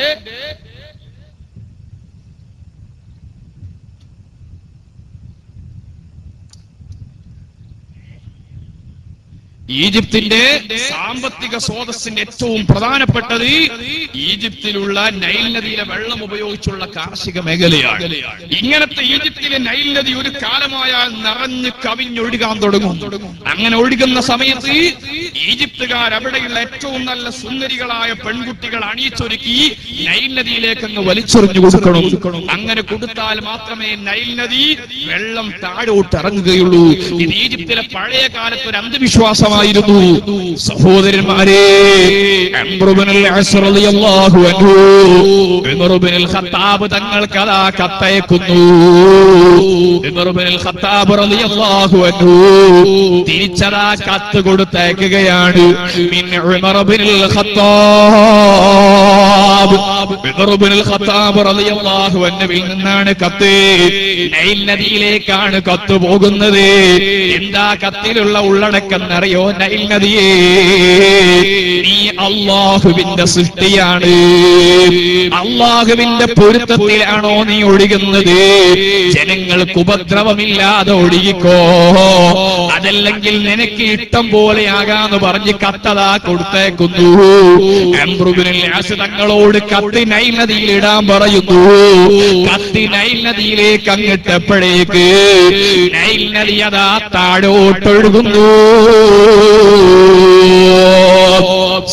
സാമ്പത്തിക സ്രോതസ്സിന്റെ ഏറ്റവും പ്രധാനപ്പെട്ടത് ഈജിപ്തിലുള്ള നൈൽ നദിയിലെ വെള്ളം ഉപയോഗിച്ചുള്ള കാർഷിക മേഖലയാണ്. ഇങ്ങനത്തെ ഈജിപ്തിലെ നൈൽ നദി ഒരു കാലമായാൽ നിറഞ്ഞ് കവിഞ്ഞൊഴുകാൻ തുടങ്ങും. അങ്ങനെ ഒഴുകുന്ന സമയത്ത് ഈജിപ്തുകാർ അവിടെയുള്ള ഏറ്റവും നല്ല സുന്ദരികളായ പെൺകുട്ടികൾ അണിയിച്ചൊരുക്കി നൈൽ നദിയിലേക്ക് അങ്ങ് വലിച്ചെറിഞ്ഞു കൊടുക്കണം. അങ്ങനെ കൊടുത്താൽ മാത്രമേ നൈൽ നദി വെള്ളം താഴോട്ട് ഇറങ്ങുകയുള്ളൂ. ഇത് ഈജിപ്തിലെ പഴയ കാലത്ത് ഒരു അന്ധവിശ്വാസമാണ്. സഹോദരന്മാരെ, അംർ ഇബ്നുൽ അസ് റളിയല്ലാഹു അൻഹു ഉമർ ഇബ്നുൽ ഖത്താബ് തങ്ങൾക്ക് അതാ കത്തയക്കുന്നു. ഉമർ ഇബ്നുൽ ഖത്താബ് റളിയല്ലാഹു അൻഹു തിരിച്ചതാ കത്ത് കൊടുത്തയക്കുകയാണ്. മിൻ ഉമർ ഇബ്നുൽ ഖത്താബ്. ഉമർ ഇബ്നുൽ ഖത്താബ് റളിയല്ലാഹു അൻഹുവിൽ നിന്നാണ് കത്ത്. നൈൽ നദിയിലേക്കാണ് കത്ത് പോകുന്നത്. എന്താ കത്തിലുള്ള ഉള്ളടക്കം എന്നറിയോ? നൈൽ നദിയേ, നീ അല്ലാഹുവിന്റെ സൃഷ്ടിയാണ്, അല്ലാഹുവിന്റെ പൊരുത്തത്തിലാണോ നീ ഒഴുകുന്നത്? ജനങ്ങൾക്ക് ഉപദ്രവമില്ലാതെ ഒഴുകിക്കോ, അതല്ലെങ്കിൽ നിനക്ക് ഇഷ്ടം പോലെയാകാന്ന് പറഞ്ഞ് കത്തതാ കൊടുത്തേക്കുന്നു. അംർ ഇബ്നുൽ അസ് തങ്ങളോട് കത്ത് നൈൽ നദിയിൽ ഇടാൻ പറയുന്നു. കത്ത് നൈൽ നദിയിലേക്ക് അങ്ങിട്ടപ്പോഴേക്ക് നൈൽ നദി അതാ താഴോട്ടൊഴുകുന്നു.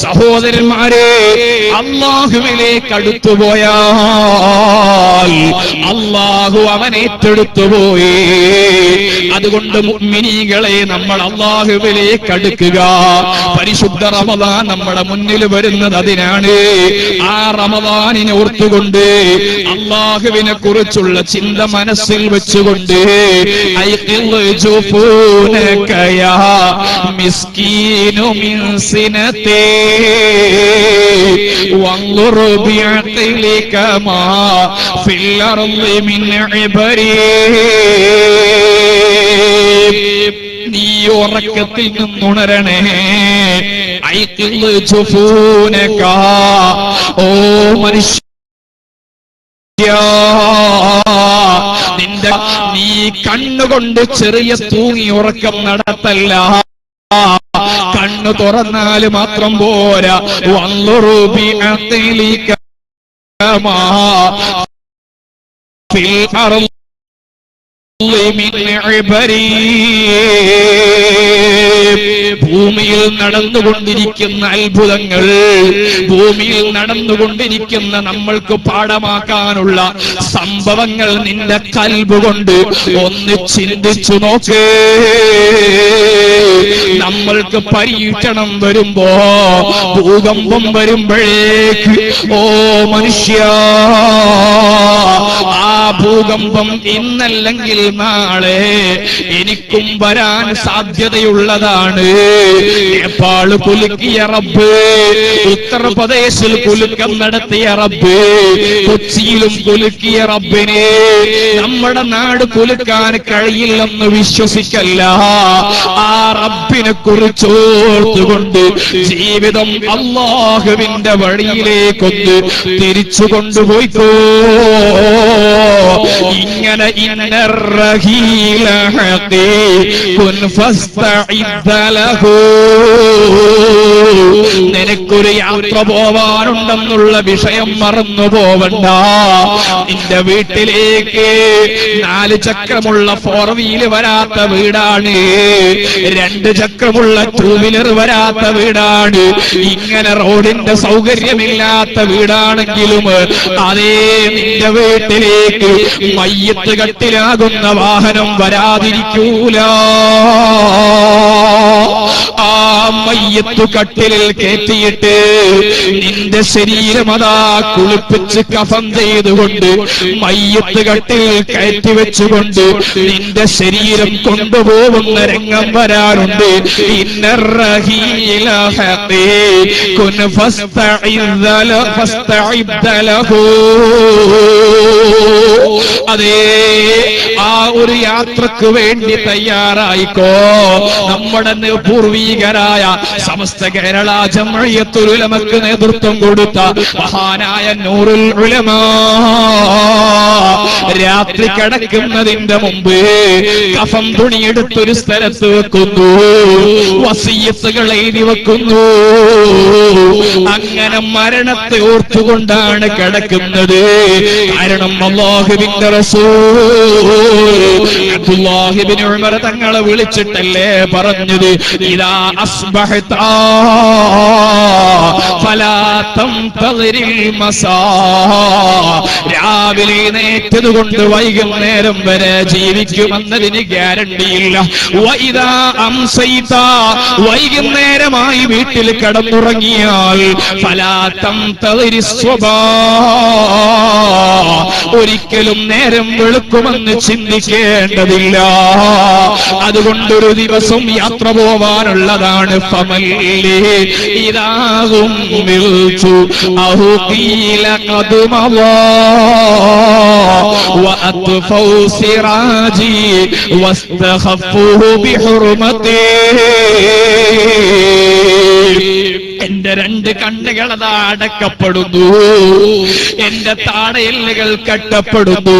സഹോദരന്മാരെ, അല്ലാഹുവിലേക്ക് അടുത്തുപോയാൽ അല്ലാഹു അവൻ ഏറ്റെടുത്തുപോയി. അതുകൊണ്ട് മുഅ്മിനീകളെ, നമ്മൾ അല്ലാഹുവിലേക്ക് അടുക്കുക. പരിശുദ്ധ റമദാൻ നമ്മുടെ മുന്നിൽ വരുന്നത് അതിനാണ്. ആ റമദാനിനെ ഓർത്തുകൊണ്ട് അല്ലാഹുവിനെ കുറിച്ചുള്ള ചിന്ത മനസ്സിൽ വെച്ചുകൊണ്ട് മിസ്കീനു മിൻ സിനതേ വൻളുർ ബിഅഖ്ലിക മാ ഫിൽ അർളി മിൻ ഇബരി. നീ ഉറക്കത്തിൽ നിന്നുണരണേ. ഓ മനുഷ്യ, നിന്റെ നീ കണ്ണുകൊണ്ട് ചെറിയ തൂങ്ങി ഉറക്കം നടത്തല്ല. കണ്ണു തുറന്നാൽ മാത്രം പോരാ. വൻളുർ ബിഅഖ്ലിക മാ ഫിൽ അർളി ഭൂമിയിൽ നടന്നുകൊണ്ടിരിക്കുന്ന അത്ഭുതങ്ങൾ, ഭൂമിയിൽ നടന്നുകൊണ്ടിരിക്കുന്ന നമ്മൾക്ക് പാഠമാക്കാനുള്ള സംഭവങ്ങൾ നിന്റെ കൽബ് കൊണ്ട് ഒന്ന് ചിന്തിച്ചു നോക്ക്. നമ്മൾക്ക് പരീക്ഷണം വരുമ്പോ, ഭൂകമ്പം വരുമ്പോഴേക്ക് ഓ മനുഷ്യ, ആ ഭൂകമ്പം ഇന്നല്ലെങ്കിൽ നാളെ എനിക്കും വരാൻ സാധ്യതയുള്ളതാണ്. നേപ്പാള് കുലുക്കിയ റബ്ബ്, ഉത്തർപ്രദേശിൽ കുലുക്കം നടത്തിയ റബ്ബ്, കൊച്ചിയിലും കുലുക്കിയ റബ്ബിനെ നമ്മുടെ നാട് കുലുക്കാൻ കഴിയില്ലെന്ന് വിശ്വസിക്കല്ല. ആ റബ്ബിനെ കുറിച്ചോർത്തുകൊണ്ട് ജീവിതം അല്ലാഹുവിന്റെ വഴിയിലേക്കൊന്ന് തിരിച്ചു കൊണ്ടുപോയിക്കോ. ഇങ്ങനെ നിനക്കൊരു യാത്ര പോവാനുണ്ടെന്നുള്ള വിഷയം മറന്നു പോവണ്ട. നിന്റെ വീട്ടിലേക്ക് 4 ചക്രമുള്ള 4 വീല് വരാത്ത വീടാണ്, 2 ചക്രമുള്ള 2 വീലർ വരാത്ത വീടാണ്, ഇങ്ങനെ റോഡിന്റെ സൗകര്യമില്ലാത്ത വീടാണെങ്കിലും അതേ നിന്റെ വീട്ടിലേക്ക് മയ്യത്ത് കട്ടിലാകുന്ന വാഹനം വരാതിരിക്കൂല. ആ മയ്യത്ത് കട്ടിലിൽ കയറ്റിയിട്ട് നിന്റെ ശരീരം അതാ കുളിപ്പിച്ച് കഫൻ ചെയ്തുകൊണ്ട് മയ്യത്ത് കട്ടിൽ കയറ്റി വെച്ചുകൊണ്ട് നിന്റെ ശരീരം കൊണ്ടുപോകുന്ന രംഗം വരാറുണ്ട്. അതേ, ആ ഒരു യാത്രക്ക് വേണ്ടി തയ്യാറായിക്കോ. നമ്മുടെ പൂർവീകരായ സമസ്ത കേരള ജംഇയ്യത്തുൽ ഉലമക്ക് നേതൃത്വം കൊടുത്ത മഹാനായ നൂറുൽ ഉലമാ രാത്രി കിടക്കുന്നതിന്റെ മുമ്പ് കഫൻ തുണിയെടുത്തൊരു സ്ഥലത്ത് വെക്കുന്നു, വസിയ്യത്തുകൾ എഴുതി വെക്കുന്നു. അങ്ങനെ മരണത്തെ ഓർത്തുകൊണ്ടാണ് കിടക്കുന്നത്. കാരണം അല്ലാഹുവിന്റെ റസൂൽ അബ്ദുല്ലാഹി ഇബ്നു ഉമർ തങ്ങളെ വിളിച്ചിട്ടല്ലേ പറഞ്ഞത്, ഇദാ അസ്ബഹത ഫലാ തംതദിരിൽ മസാ, രാവിലെ എഴുന്നേറ്റതുകൊണ്ട് വൈകുന്നേരം വരെ ജീവിക്കുമെന്നതിന് ഗ്യാരണ്ടിയില്ല. വഇദാ അംസൈത, വൈകുന്നേരമായി വീട്ടിൽ കിടന്നുറങ്ങിയാൽ ഫലാ തംതദിരിസ് സ്വബാ, ഒരിക്കലും നേരം വെളുക്കുമെന്ന് ചിന്തിക്കേണ്ടതില്ല. അതുകൊണ്ടൊരു ദിവസം യാത്ര പോവാനുള്ളതാണ്. ഫമല്ലി ഇദാഹും മിൽതു അഹുഖീല ഖദ്മവാ വഅത്ഫൗ സിറാജി വസ്തഖഫുഹു ബിഹുർമതി. എന്റെ 2 കണ്ണുകളതാ അടക്കപ്പെടുന്നു, എന്റെ താടയെല്ലുകൾ കെട്ടപ്പെടുന്നു.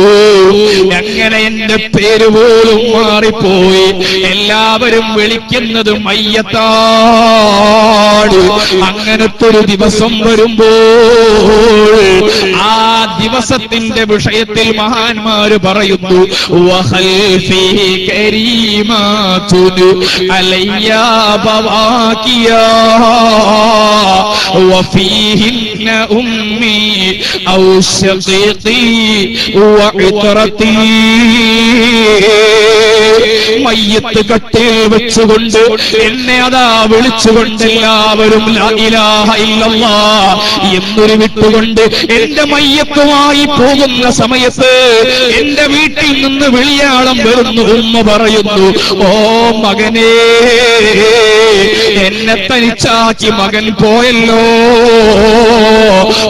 അങ്ങനെ എന്റെ പേര് പോലും മാറിപ്പോയി. എല്ലാവരും വിളിക്കുന്നത് മയ്യത്താണ്. അങ്ങനത്തെ ഒരു ദിവസം വരുമ്പോൾ ആ ദിവസത്തിന്റെ വിഷയത്തിൽ മഹാന്മാര് പറയുന്നു, വഖൽഫി കരീമാതുൻ അലയ്യാ ബവാകിയാ وفيهن أمي أو شقيقي وعطرتي. മയ്യത്ത് കട്ടിൽ വെച്ചുകൊണ്ട് എന്നെ അതാ വിളിച്ചുകൊണ്ട് എല്ലാവരും ലാ ഇലാഹ ഇല്ലല്ലാഹ് എന്നൊരു വിട്ടുകൊണ്ട് എന്റെ മയ്യത്തുമായി പോകുന്ന സമയത്ത് എന്റെ വീട്ടിൽ നിന്ന് വിളിയാളം വരുന്നു. ഉമ്മ പറയുന്നു, ഓ മകനേ, എന്നെ തനിച്ചാക്കി മകൻ പോയല്ലോ.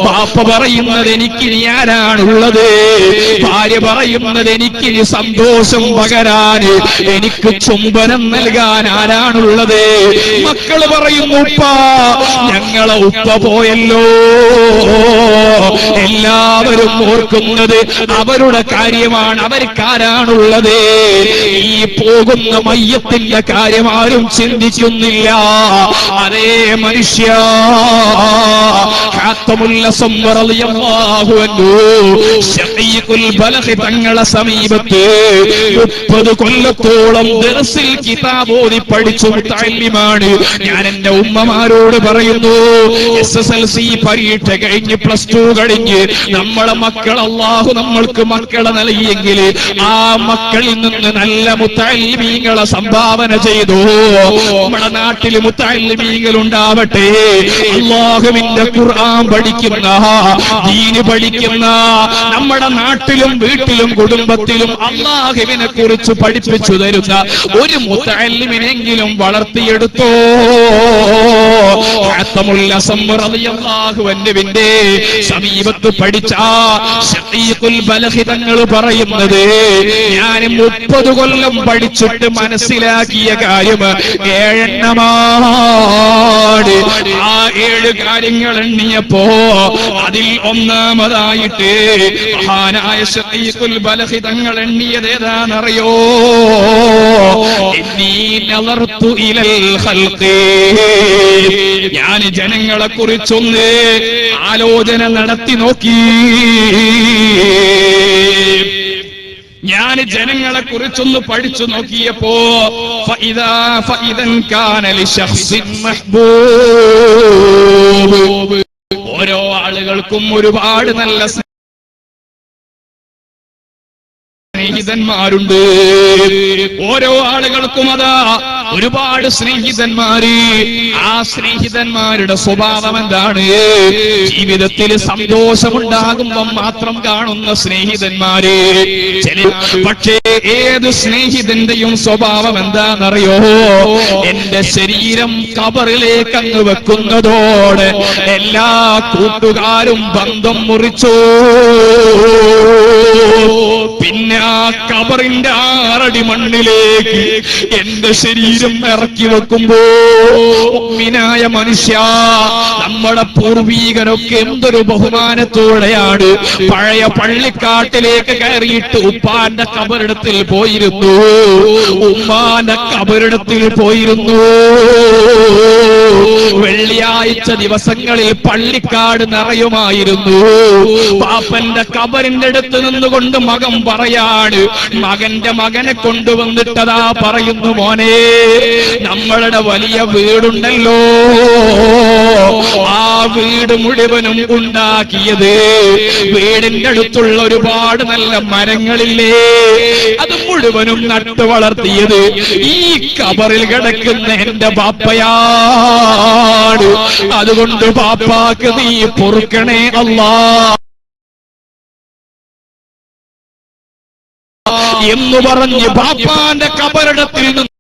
പാപ്പ പറയുന്നത് എനിക്കിനി ആരാണുള്ളത്? ഭാര്യ പറയുന്നത് എനിക്കിനി സന്തോഷം പകരാൻ, എനിക്ക് ചുംബനം നൽകാൻ ആരാണുള്ളത്? മക്കള് പറയുന്നു, ഉപ്പ, ഞങ്ങളെ ഉപ്പ പോയല്ലോ. എല്ലാവരും ഓർക്കുന്നത് അവരുടെ കാര്യമാണ്. അവർക്കാരാണുള്ളത്? ഈ പോകുന്ന മയ്യത്തിന്റെ കാര്യം ആരും ചിന്തിക്കുന്നില്ല. അതേ മനുഷ്യ, ഹാത്തമുൽ അസ്വം റളിയല്ലാഹു അൻഹു ശഖീഖുൽ ബലഖ് തങ്ങളെ സമീപത്ത് 30 കൊല്ലത്തോളം ദർസിൽ കിതാബ് ഓതി പഠിച്ചു മുതഅല്ലിമാണ്. ഞാൻ എന്റെ ഉമ്മമാരോട് പറയുന്നു, SSLC പരീക്ഷ കഴിഞ്ഞ് +2 കഴിഞ്ഞ് നമ്മളെ മക്കൾ അല്ലാഹു നമ്മൾക്ക് മക്കളെ നൽകിയെങ്കിൽ ആ മക്കളിൽ നിന്ന് നല്ല മുതഅല്ലിമീങ്ങളെ സംഭാവന ചെയ്തു. നമ്മുടെ നാട്ടിൽ മുതഅല്ലിമീങ്ങൾ ഉണ്ടാവട്ടെ. അല്ലാഹുവിന്റെ ഖുർആൻ പഠിക്കുന്ന, ദീൻ പഠിക്കുന്ന, നമ്മുടെ നാട്ടിലും വീട്ടിലും കുടുംബത്തിലും അല്ലാഹുവിനെ കുറിച്ച് പഠിപ്പിച്ചു തരുന്ന ഒരു മുതഅല്ലിമിനെങ്കിലും വളർത്തിയെടുത്തോ. ഹാത്തമുൽ അസ്വം റളിയല്ലാഹു അൻഹുവിന്റെ സമീപത്ത് പഠിച്ച ശഖീഖുൽ ബലഖ് തങ്ങൾ പറയുന്നത്, ഞാൻ 30 കൊല്ലം പഠിച്ചിട്ട് മനസ്സിലാക്കിയ കാര്യം 7 എണ്ണമാണ്. ആ 7 കാര്യങ്ങൾ എണ്ണിയപ്പോ അതിൽ ഒന്നാമതായിട്ട് മഹാനായ ശഖീഖുൽ ബലഖ് തങ്ങൾ എണ്ണിയത് ഏതാണെന്നറിയോ? ഇന്നി നളർതു ഇലൽ ഖൽഖി, ഞാൻ ജനങ്ങളെ കുറിച്ചൊന്ന് ആലോചന നടത്തി നോക്കി. ഞാൻ ജനങ്ങളെ കുറിച്ചൊന്ന് പഠിച്ചു നോക്കിയപ്പോ ഫഇദൻ കാന ലിശഖ്സിൻ മഹ്ബൂബ്, ഓരോ ആളുകൾക്കും ഒരുപാട് നല്ല സ്നേഹിതന്മാരുണ്ട്. ഓരോ ആളുകൾക്കും അതാ ഒരുപാട് സ്നേഹിതന്മാര്. ആ സ്നേഹിതന്മാരുടെ സ്വഭാവം എന്താണ്? ജീവിതത്തിൽ സന്തോഷമുണ്ടാകുമ്പം മാത്രം കാണുന്ന സ്നേഹിതന്മാര്. പക്ഷേ ഏത് സ്നേഹിതന്റെയും സ്വഭാവം എന്താണെന്നറിയോ? എന്റെ ശരീരം ഖബറിലേക്ക് അങ്ങ് വെക്കുന്നതോടെ എല്ലാ കൂട്ടുകാരും ബന്ധം മുറിച്ചു. പിന്നെ ആ ഖബറിന്റെ 6 അടി മണ്ണിലേക്ക് എന്റെ ശരീരം ഇറക്കി വെക്കുമ്പോ, മുഅ്മിനായ മനുഷ്യ, നമ്മുടെ പൂർവീകരൊക്കെ എന്തൊരു ബഹുമാനത്തോടെയാണ് പഴയ പള്ളിക്കാട്ടിലേക്ക് കയറിയിട്ട് ഉപ്പാന്റെ ഖബറിടത്തിൽ പോയിരുന്നു, ഉമ്മാന്റെ ഖബറിടത്തിൽ പോയിരുന്നു. വെള്ളിയാഴ്ച ദിവസങ്ങളിൽ പള്ളിക്കാട് നിറയുമായിരുന്നു. പാപ്പന്റെ ഖബറിന്റെ അടുത്ത് നിന്നുകൊണ്ട് മകൻ പറയാണ്, മകന്റെ മകനെ കൊണ്ടുവന്നിട്ടതാ പറയുന്നു, മോനെ, നമ്മളുടെ വലിയ വീടുണ്ടല്ലോ, ആ വീട് മുഴുവനും ഉണ്ടാക്കിയത്, വീടിന്റെ അടുത്തുള്ള ഒരുപാട് നല്ല മരങ്ങളില്ലേ, അത് മുഴുവനും നട്ടു വളർത്തിയത് ഈ ഖബറിൽ കിടക്കുന്ന എന്റെ ബാപ്പയാണ്. അതുകൊണ്ട് ബാപ്പാക്ക് നീ പൊറുക്കണേ അല്ലാ എന്ന് പറഞ്ഞ് ബാപ്പാന്റെ ഖബറിടത്തിൽ നിന്ന്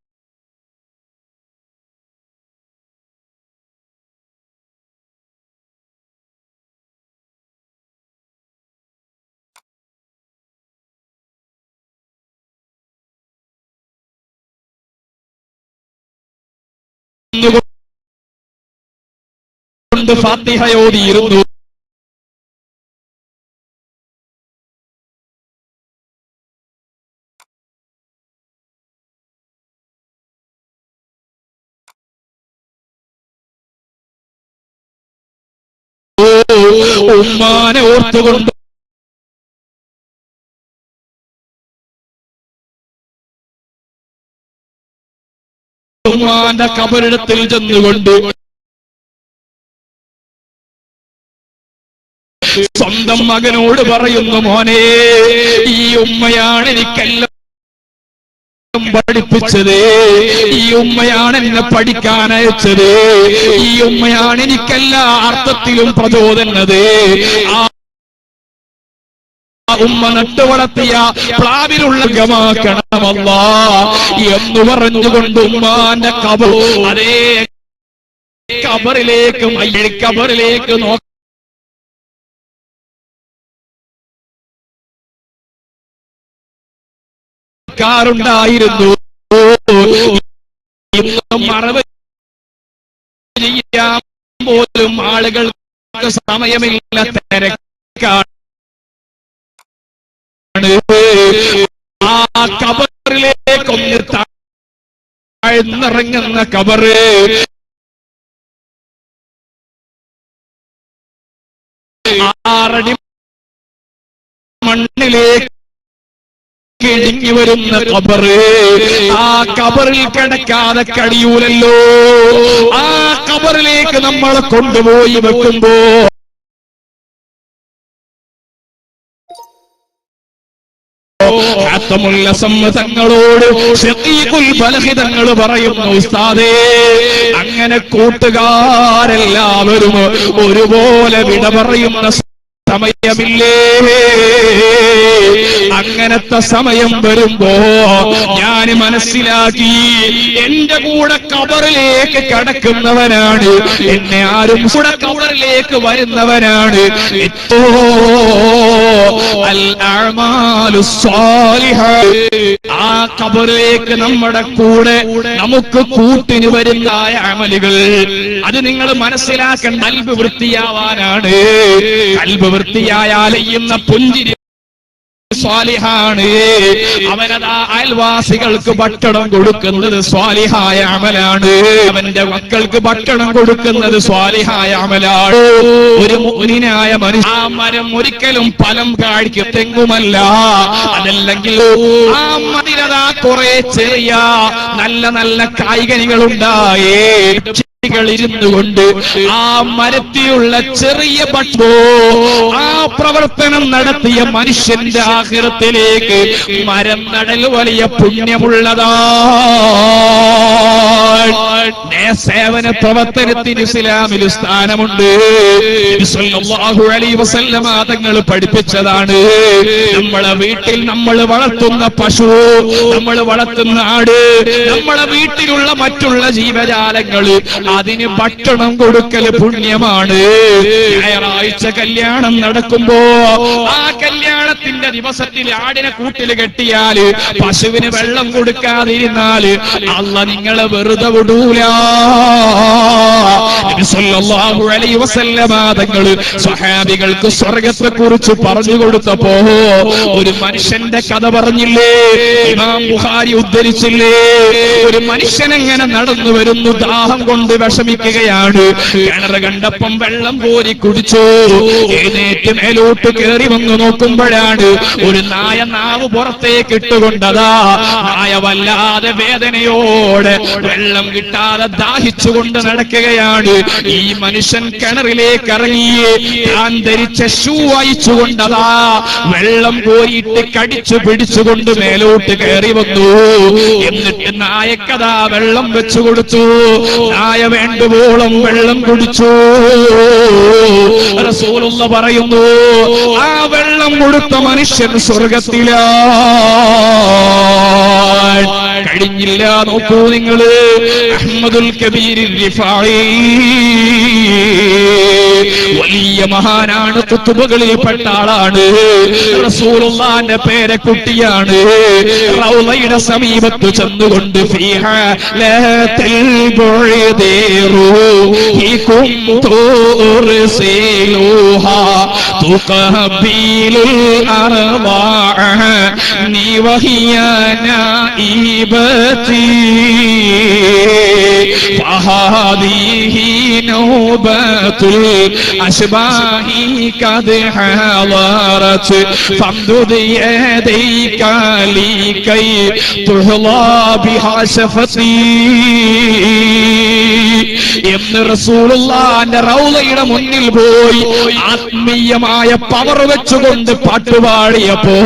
ഫാത്തിഹ ഓതിയിരുന്നു. ഉമ്മാനെ ഓർത്തുകൊണ്ട് ഉമ്മാന്റെ ഖബറിടത്തിൽ ചെന്നുകൊണ്ട് സ്വന്തം മകനോട് പറയുന്നു, മോനെ, ഈ ഉമ്മയാണ് എനിക്കെല്ലാം പഠിപ്പിച്ചത്, ഈ ഉമ്മയാണ് എന്നെ പഠിക്കാൻ അയച്ചത്, ഈ ഉമ്മയാണ് എനിക്കെല്ലാ അർത്ഥത്തിലും പ്രചോദനത്. ആ ഉമ്മ നട്ടു വളർത്തിയ പ്ലാവിലുള്ള ഗമാക്കണമല്ലാ എന്ന് പറഞ്ഞുകൊണ്ട് ഉമ്മാന്റെ ഖബർ, അതേ ഖബറിലേക്ക് ഖബറിലേക്ക് നോക്കാറുണ്ടായിരുന്നു. ഇന്നും മറവ് ചെയ്യാൻ പോലും ആളുകൾക്ക് സമയമില്ല, തിരക്കാണ്. ആ ഖബറിലേക്കൊന്ന് താഴ്ന്നിറങ്ങുന്ന ഖബറ് 6 അടി മണ്ണിലേക്ക് ഇടിഞ്ഞു വരുന്ന ഖബറ്, ആ ഖബറിൽ കിടക്കാതെ കഴിയൂലല്ലോ. ആ ഖബറിലേക്ക് നമ്മളെ കൊണ്ടുപോയി വെക്കുമ്പോ തങ്ങളോട് തങ്ങൾ പറയുന്നു, ഉസ്താദേ, അങ്ങനെ കൂട്ടുകാരെല്ലാവരും ഒരുപോലെ വിട പറയുന്ന സമയമില്ലേ? അങ്ങനത്തെ സമയം വരുമ്പോ ഞാൻ മനസ്സിലാക്കി, എന്റെ കൂടെ ഖബറിലേക്ക് കടക്കുന്നവനാണ്, എന്നെ ആരും കൂടെ ഖബറിലേക്ക് വരുന്നവനാണ്. ആ ഖബറിലേക്ക് നമ്മുടെ കൂടെ നമുക്ക് കൂട്ടിന് വരുന്ന അമലുകൾ, അത് നിങ്ങൾ മനസ്സിലാക്കേണ്ട. കൽബ് വൃത്തിയാവാനാണ്. കൽബ് വൃത്തിയായാൽ ചെയ്യുന്ന പുഞ്ചിരി സ്വാലിഹാണ്. അവനതാ അയൽവാസികൾക്ക് ഭക്ഷണം കൊടുക്കുന്നത് സ്വാലിഹായ അമലാണ്. അവന്റെ മക്കൾക്ക് ഭക്ഷണം കൊടുക്കുന്നത് സ്വാലിഹായ അമലാണ്. ഒരു മുഅ്മിനായ മനുഷ്യൻ, ആ മരം ഒരിക്കലും ഫലം കായ്ക്കും തെങ്ങുമല്ല. അതല്ലെങ്കിൽ ആ മതിലതാ കുറെ ചെറിയ നല്ല നല്ല കായ്കനികളുണ്ടായേ ഇരുന്നു കൊണ്ട് ആ മരത്തിലുള്ള ചെറിയ ഭക്ഷണോ ആ പ്രവർത്തനം നടത്തിയ മനുഷ്യന്റെ ആഖിറത്തിലേക്ക് മരം നടൽ വലിയ പുണ്യമുള്ളതാണ്. സേവന പ്രവർത്തനത്തിന് ഇസ്ലാമിൽ സ്ഥാനമുണ്ട്. സല്ലല്ലാഹു അലൈഹി വസല്ലമ തങ്ങൾ പഠിപ്പിച്ചതാണ്. നമ്മളെ വീട്ടിൽ നമ്മൾ വളർത്തുന്ന പശു, നമ്മൾ വളർത്തുന്ന ആട്, നമ്മളെ വീട്ടിലുള്ള മറ്റുള്ള ജീവജാലങ്ങൾ, അതിന് ഭക്ഷണം കൊടുക്കൽ പുണ്യമാണ്. ഞായറാഴ്ച കല്യാണം നടക്കുമ്പോ ആ കല്യാണത്തിന്റെ ദിവസത്തിൽ ആടിനെ കൂട്ടിൽ കെട്ടിയാല്, പശുവിന് വെള്ളം കൊടുക്കാതിരുന്നാല് അല്ലാഹ് നിങ്ങളെ വെറുതെ വിടൂല. നബി സല്ലല്ലാഹു അലൈഹി വസല്ലമ തങ്ങൾ സ്വഹാബികൾക്ക് സ്വർഗ്ഗത്തെ കുറിച്ച് പറഞ്ഞു കൊടുത്തപ്പോ ഒരു മനുഷ്യന്റെ കഥ പറഞ്ഞില്ലേ? ഇമാം ബുഖാരി ഉദ്ധരിച്ചില്ലേ? ഒരു മനുഷ്യൻ എങ്ങനെ നടന്നു വരുന്നു, ദാഹം കൊണ്ട് വിഷമിക്കുകയാണ്. കിണറ് കണ്ടപ്പം വെള്ളം കോരി കുടിച്ചു. എഴുന്നേറ്റ് മേലോട്ട് കയറി വന്ന് നോക്കുമ്പോഴാണ് ഒരു നായ നാവ് പുറത്തേക്ക് ഇട്ടുകൊണ്ടതാ. നായ വല്ലാതെ വേദനയോടെ വെള്ളം കിട്ടാതെ ദാഹിച്ചുകൊണ്ട് നടക്കുകയാണ്. ഈ മനുഷ്യൻ കിണറിലേക്ക് ഇറങ്ങി താൻ ധരിച്ച ഷൂ അയച്ചുകൊണ്ടതാ വെള്ളം കോരിയിട്ട് കടിച്ചു പിടിച്ചുകൊണ്ട് മേലോട്ട് കയറി വന്നു. എന്നിട്ട് നായക്കതാ വെള്ളം വെച്ചു കൊടുത്തു. നായ വേണ്ടുവോളം വെള്ളം കുടിച്ചു. റസൂലുള്ളാഹി പറയുന്നു, ആ വെള്ളം കൊടുത്ത മനുഷ്യൻ സ്വർഗ്ഗത്തിലാണ്. കഴിഞ്ഞില്ല, നോക്കൂ നിങ്ങള്. അഹ്മദുൽ കബീർ റിഫായി വലിയ മഹാനാണ്, കുത്തുബുകളിൽപ്പെട്ട ആളാണ്. റസൂലുള്ളാഹിന്റെ പേരക്കുട്ടിയാണ്. റൗളയുടെ സമീപത്ത് ചെന്നുകൊണ്ട് ഫീഹാ ലത്തിൽ ബുഇദിറുഹികും തുർസിലുഹാ തുഖബിലുൽ അർവാഅ നീ വഹിയ നായിബതി ഫഹാദിഹി നൗബത്തുൽ അശ്ബാഹി ഖദ് ഹളറത് ഫംദുദ് യദൈക ലികൈ തുഹ്ലാ ബിഹാ ശഫതി എന്ന് റസൂലുള്ളാഹിന്റെ റൗളയുടെ മുന്നിൽ പോയി ആത്മീയമായ പവർ വെച്ചുകൊണ്ട് പാട്ടുപാടിയപ്പോ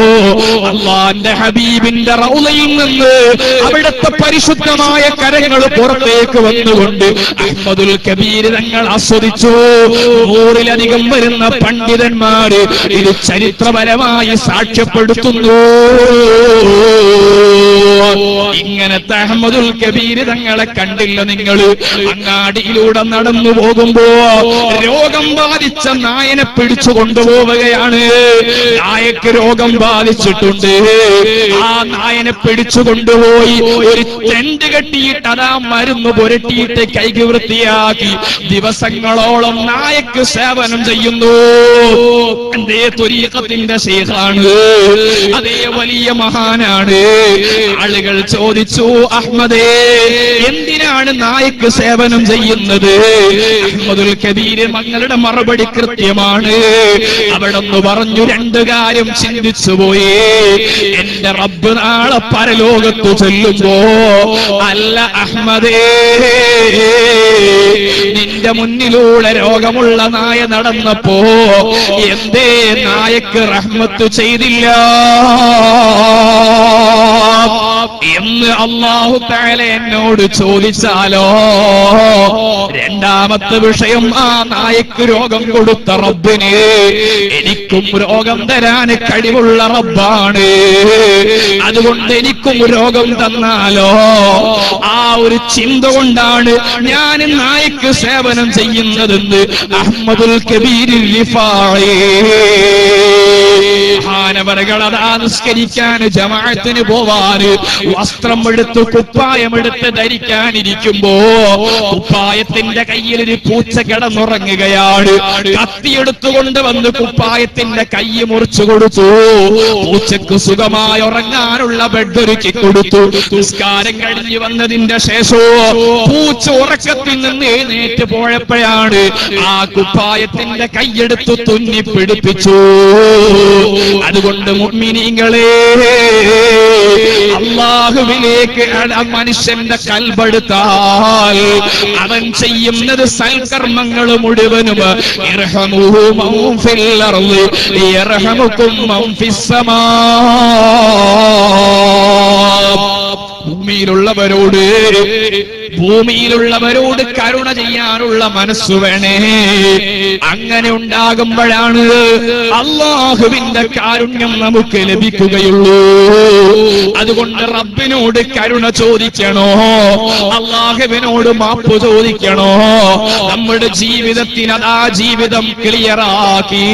അള്ളാന്റെ ഹബീബിന്റെ റൗളയിൽ നിന്ന് അവിടുത്തെ പരിശുദ്ധമായ കരങ്ങൾ പുറത്തേക്ക് വന്നുകൊണ്ട് അഹ്മദുൽ കബീർ തങ്ങൾ ആസ്വദിച്ചു. 100-ലധികം വരുന്ന പണ്ഡിതന്മാര് ഇത് ചരിത്രപരമായി സാക്ഷ്യപ്പെടുത്തുന്നു. ഇങ്ങനത്തെ അഹ്മദുൽ കബീർ തങ്ങളെ കണ്ടില്ല നിങ്ങൾ? അങ്ങാടിയിലൂടെ നടന്നു പോകുമ്പോ രോഗം ബാധിച്ച നായനെ പിടിച്ചു കൊണ്ടുപോവുകയാണ്. നായക്ക് രോഗം ബാധിച്ചിട്ടുണ്ട്. ആ നായനെ പിടിച്ചു കൊണ്ടുപോയി ഒരു ടെന്റ് കെട്ടിയിട്ട് അതാ മരുന്ന് പുരട്ടിയിട്ട് കൈക്ക് വൃത്തിയാക്കി ദിവസങ്ങളോളം നായക്ക് സേവനം ചെയ്യുന്നു. എന്തേ ത്വരീഖത്തിന്റെ ശൈഖാണ്, അതേ വലിയ മഹാനാണ്. ആളുകൾ ചോദിച്ചു, അഹ്മദേ, എന്തിനാണ് നായക്ക് സേവനം ചെയ്യുന്നത്? അഹ്മദുൽ കബീർ മങ്ങളുടെ മറുപടി കൃത്യമാണ്. അവിടെ ഒന്ന് പറഞ്ഞു, രണ്ട് കാര്യം ചിന്തിച്ചുപോയി. എന്റെ റബ്ബ് നാളെ പരലോകത്തു ചെല്ലുമ്പോ, അല്ല അഹ്മദേ, നിന്റെ മുന്നിലൂടെ രോഗമുള്ള നായ നടന്നപ്പോ എന്തേ നായക്ക് റഹ്മത്ത് ചെയ്തില്ല എന്ന് അല്ലാഹു തആല എന്നോട് ചോദിച്ചാലോ? രണ്ടാമത്തെ വിഷയം, ആ നായക്ക് രോഗം കൊടുത്ത റബ്ബിന് എനിക്കും രോഗം തരാൻ കഴിവുള്ള റബ്ബാണ്. അതുകൊണ്ട് എനിക്കും രോഗം തന്നാലോ? ആ ഒരു ചിന്ത കൊണ്ടാണ് ഞാൻ നായക്ക് സേവനം ചെയ്യുന്നതെന്ന് അഹ്മദുൽ കബീർ റിഫാഈ ഹാനവരകളതാ നിസ്കരിക്കാൻ ജമാഅത്തിന് പോവാന് വസ്ത്രം എടുത്ത് കുപ്പായമെടുത്ത് ധരിക്കാനിരിക്കുമ്പോ കുപ്പായത്തിന്റെ കയ്യിൽ ഒരു പൂച്ച കിടന്നുറങ്ങുകയാണ്. കത്തിയെടുത്തുകൊണ്ട് വന്ന് കുപ്പായത്തിന്റെ കൈ മുറിച്ചു കൊടുത്തു. പൂച്ചക്ക് സുഖമായി ഉറങ്ങാനുള്ള ബെഡ് ഒരുക്കി കൊടുത്തു. നിസ്കാരം കഴിഞ്ഞു വന്നതിന്റെ ശേഷവും പൂച്ച ഉറക്കത്തിൽ നിന്ന് എഴുന്നേറ്റ് പോയപ്പോഴാണ് ആ കുപ്പായത്തിന്റെ കൈയെടുത്ത് തുന്നി പിടിപ്പിച്ചു. അതുകൊണ്ട് മുഅ്മിനീങ്ങളെ, അല്ലാഹുവിലേക്ക് മനുഷ്യന്റെ കൽബെടുത്താൽ അവൻ ചെയ്യുന്നത് സൽക്കർമ്മങ്ങൾ മുഴുവനും ഇർഹമൂ മൻ ഫിൽ അർളി യർഹമുകും മൻ ഫിസ് സമാ. ഭൂമിയിലുള്ളവരോട് കരുണ ചെയ്യാനുള്ള മനസ്സു വേണേ. അങ്ങനെ ഉണ്ടാകുമ്പോഴാണ് അല്ലാഹുവിന്റെ കാരുണ്യം നമുക്ക് ലഭിക്കുകയുള്ളൂ. അതുകൊണ്ട് റബ്ബിനോട് കരുണ ചോദിക്കണോ? അല്ലാഹുവിനോട് മാപ്പ് ചോദിക്കണോ? നമ്മുടെ ജീവിതത്തിൽ അതാ ജീവിതം ക്ലിയറാക്കി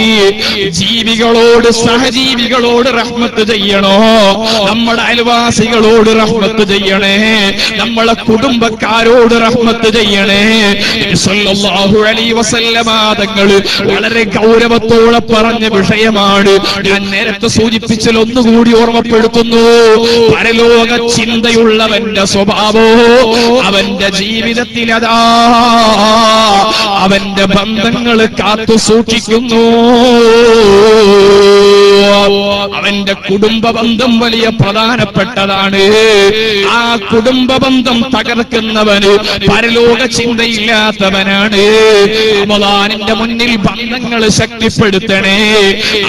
ജീവികളോട്, സഹജീവികളോട് റഹ്മത്ത് ചെയ്യണോ? നമ്മുടെ അയൽവാസികളോട് റഹ്മത്ത് ചെയ്യണേ. നമ്മളെ കുടുംബക്കാരോട് റഹ്മത്ത് ചെയ്യണേ. സല്ലല്ലാഹു അലൈഹി വസല്ലമ തങ്ങൾ വളരെ ഗൗരവത്തോടെ പറഞ്ഞ വിഷയമാണ്. ഞാൻ നേരത്തെ സൂചിപ്പിച്ചതിൽ ഒന്നുകൂടി ഓർമ്മപ്പെടുത്തുന്നു. പരലോക ചിന്തയുള്ളവന്റെ സ്വഭാവോ അവന്റെ ജീവിതത്തിൽ അതാ അവന്റെ ബന്ധങ്ങൾ കാത്തു സൂക്ഷിക്കുന്നു. അവന്റെ കുടുംബ ബന്ധം വലിയ പ്രധാനപ്പെട്ടതാണ്. ആ കുടുംബ ബന്ധം തകർക്കുന്നവന് പരലോക ചിന്തയില്ലാത്തവനാണ്. റമളാനിന്റെ മുന്നിൽ ബന്ധങ്ങൾ ശക്തിപ്പെടുത്തണേ.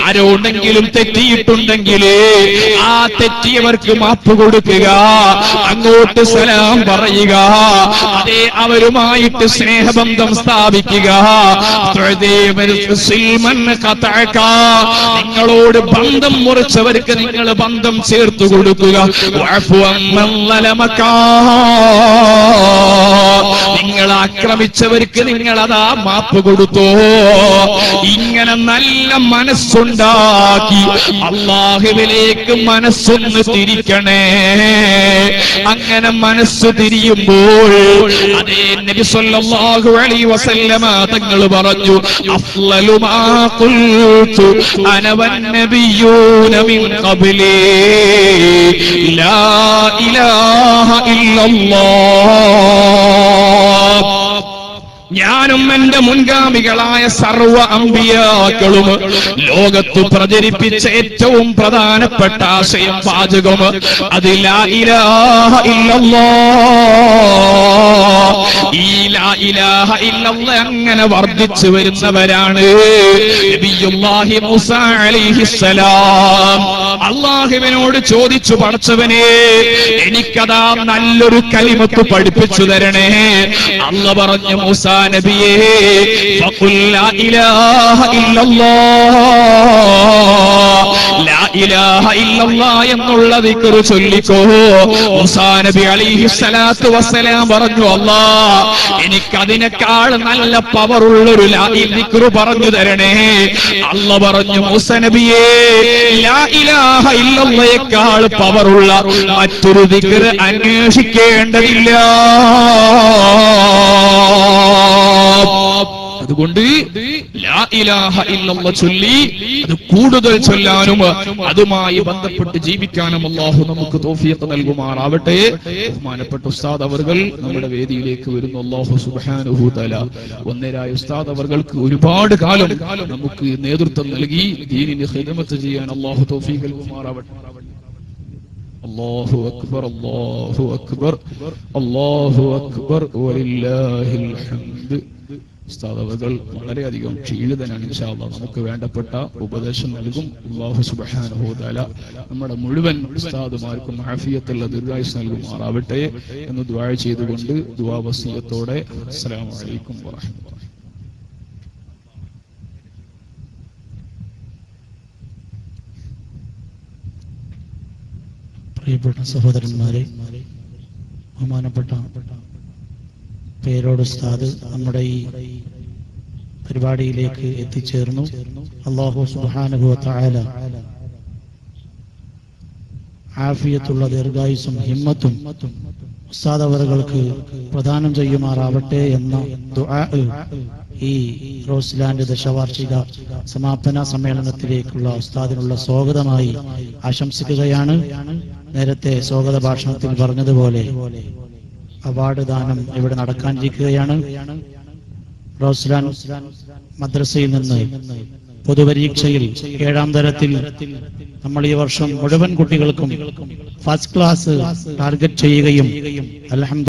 ആരോടെങ്കിലും തെറ്റിയിട്ടുണ്ടെങ്കിൽ ആ തെറ്റിയവർക്ക് മാപ്പ് കൊടുക്കുക, അങ്ങോട്ട് സലാം പറയുക, അതേ അവരുമായിട്ട് സ്നേഹബന്ധം സ്ഥാപിക്കുക. നിങ്ങളോട് ബന്ധം മുറിച്ചവർക്ക് നിങ്ങൾ ബന്ധം ചേർത്ത് കൊടുക്കുക. നിങ്ങൾ ആക്രമിച്ചവർക്ക് നിങ്ങൾ അതാ മാപ്പ് കൊടുത്തോ. ഇങ്ങനെ നല്ല മനസ്സുണ്ടാക്കി അല്ലാഹുവിലേക്ക് മനസ്സൊന്ന് തിരിക്കണേ. അങ്ങനെ മനസ്സ് തിരിയുമ്പോൾ അതേ നബി സല്ലല്ലാഹു അലൈഹി വസല്ലമ തങ്ങൾ പറഞ്ഞു, അഫ്ളലു മാ ഖുൽതു അന വന്നബിയൂന മിൻ ഖബ്ലി ലാ ഇലാഹ ഇല്ലല്ലാഹ്. ഞാനും എന്റെ മുൻഗാമികളായ സർവ്വ അമ്പിയാക്കളും ലോകത്ത് പ്രചരിപ്പിച്ച ഏറ്റവും പ്രധാനപ്പെട്ട ആശയം, വാചകം അത് ലാ ഇലാഹ ഇല്ലല്ലാഹ്. ഈ ലാ ഇലാഹ ഇല്ലല്ലാഹ് അങ്ങനെ വർദ്ധിച്ചു വരുന്നവരാണ്. നബിയുല്ലാഹി മൂസ അലൈഹിസ്സലാം അല്ലാഹുവിനോട് ചോദിച്ചു, പടച്ചവനെ എനിക്കതാ നല്ലൊരു കലിമത്ത് പഠിപ്പിച്ചു തരണേ. അല്ലാഹു പറഞ്ഞു, മൂസ നബിയേ, ഫഖുൽ ലാ ഇലാഹ ഇല്ലല്ലാഹ്, ലാ ഇലാഹ ഇല്ലല്ലാഹ് എന്നുള്ള ദിക്ർ ചൊല്ലിക്കോ. മൂസാ നബി അലൈഹിസ്സലാത്തു വസ്സലാം പറഞ്ഞു, അല്ലാഹ് എനിക്കതിനേക്കാൾ നല്ല പവറുള്ളൊരു ലാ ദിക്ർ പറഞ്ഞു തരണേ. അല്ലാഹു പറഞ്ഞു, മൂസ നബിയേ, ലാ ഇലാഹ ഇല്ലല്ലാഹയേക്കാൾ പവറുള്ള മറ്റൊരു ദിക്ർ അന്വേഷിക്കേണ്ടതില്ല. അതുകൊണ്ട് ലാ ഇലാഹ ഇല്ലല്ലാഹ് ചൊല്ലി അത് കൂടുതൽ ചൊല്ലാനും അതുമായി ബന്ധപ്പെട്ട് ജീവിക്കാനും അല്ലാഹു നമുക്ക് തൗഫീഖ് നൽകുമാറാവട്ടെ. ബഹുമാനപ്പെട്ട ഉസ്താദ് അവർകൾ നമ്മുടെ വേദിയിലേക്ക് വരുന്നു. അല്ലാഹു സുബ്ഹാനഹു തആല ഒന്നരായ ഉസ്താദ് അവർകൾക്ക് ഒരുപാട് കാലം നമുക്ക് നേതൃത്വം നൽകി ദീനിനെ ഖിദ്മത്ത് ചെയ്യാൻ അല്ലാഹു തൗഫീഖ് നൽകുമാറാവട്ടെ. അല്ലാഹു അക്ബർ അല്ലാഹു അക്ബർ അല്ലാഹു അക്ബർ വലില്ലാഹിൽ ഹംദ്. ഉസ്താദ് അവർകൾ വളരെയധികം ക്ഷീണിതനാണ്. ഇൻഷാ അല്ലാഹ് നമുക്ക് വേണ്ടപ്പെട്ട ഉപദേശം നൽകും. അല്ലാഹു സുബ്ഹാനഹു വ തആല നമ്മുടെ മുഴുവൻ ഉസ്താദുമാർക്കും ആഫിയത്തുള്ള ദീർഘായുസ്സ് നൽകുമാറാവട്ടെ എന്ന് ദുആ ചെയ്തുകൊണ്ട് ദുആ വസിയത്തോടെ അസ്സലാമു അലൈക്കും വറഹ്മത്തുള്ളാഹി. പ്രിയപ്പെട്ട സഹോദരന്മാരെ, ബഹുമാനപ്പെട്ട പേരോട് ഉസ്താദ് നമ്മുടെ ഈ പരിപാടിയിലേക്ക് എത്തിച്ചേർന്നു. അല്ലാഹു സുബ്ഹാനഹു വ തആല ആഫിയത്തുള്ള ദീർഘായുസ്സും ഹിമ്മത്തും ഉസ്താദ് അവർക്ക് പ്രദാനം ചെയ്യുമാറാവട്ടെ എന്ന ദുആ ഈ റോസ്ലാൻഡ് ദശവാർഷിക സമാപന സമ്മേളനത്തിലേക്കുള്ള ഉസ്താദിനുള്ള സ്വാഗതമായി ആശംസിക്കുകയാണ്. നേരത്തെ സ്വാഗത ഭാഷണത്തിൽ പറഞ്ഞതുപോലെ അവാർഡ് ദാനം ഇവിടെ നടക്കാനിരിക്കുകയാണ്. റോസ്ലാൻ മദ്രസയിൽ നിന്ന് പൊതുപരീക്ഷയിൽ 7ാം തരത്തിൽ നമ്മൾ ഈ വർഷം മുഴുവൻ കുട്ടികൾക്കും ഫസ്റ്റ് ക്ലാസ് ടാർഗറ്റ് ചെയ്യുകയും അൽഹംദുലില്ലാഹ്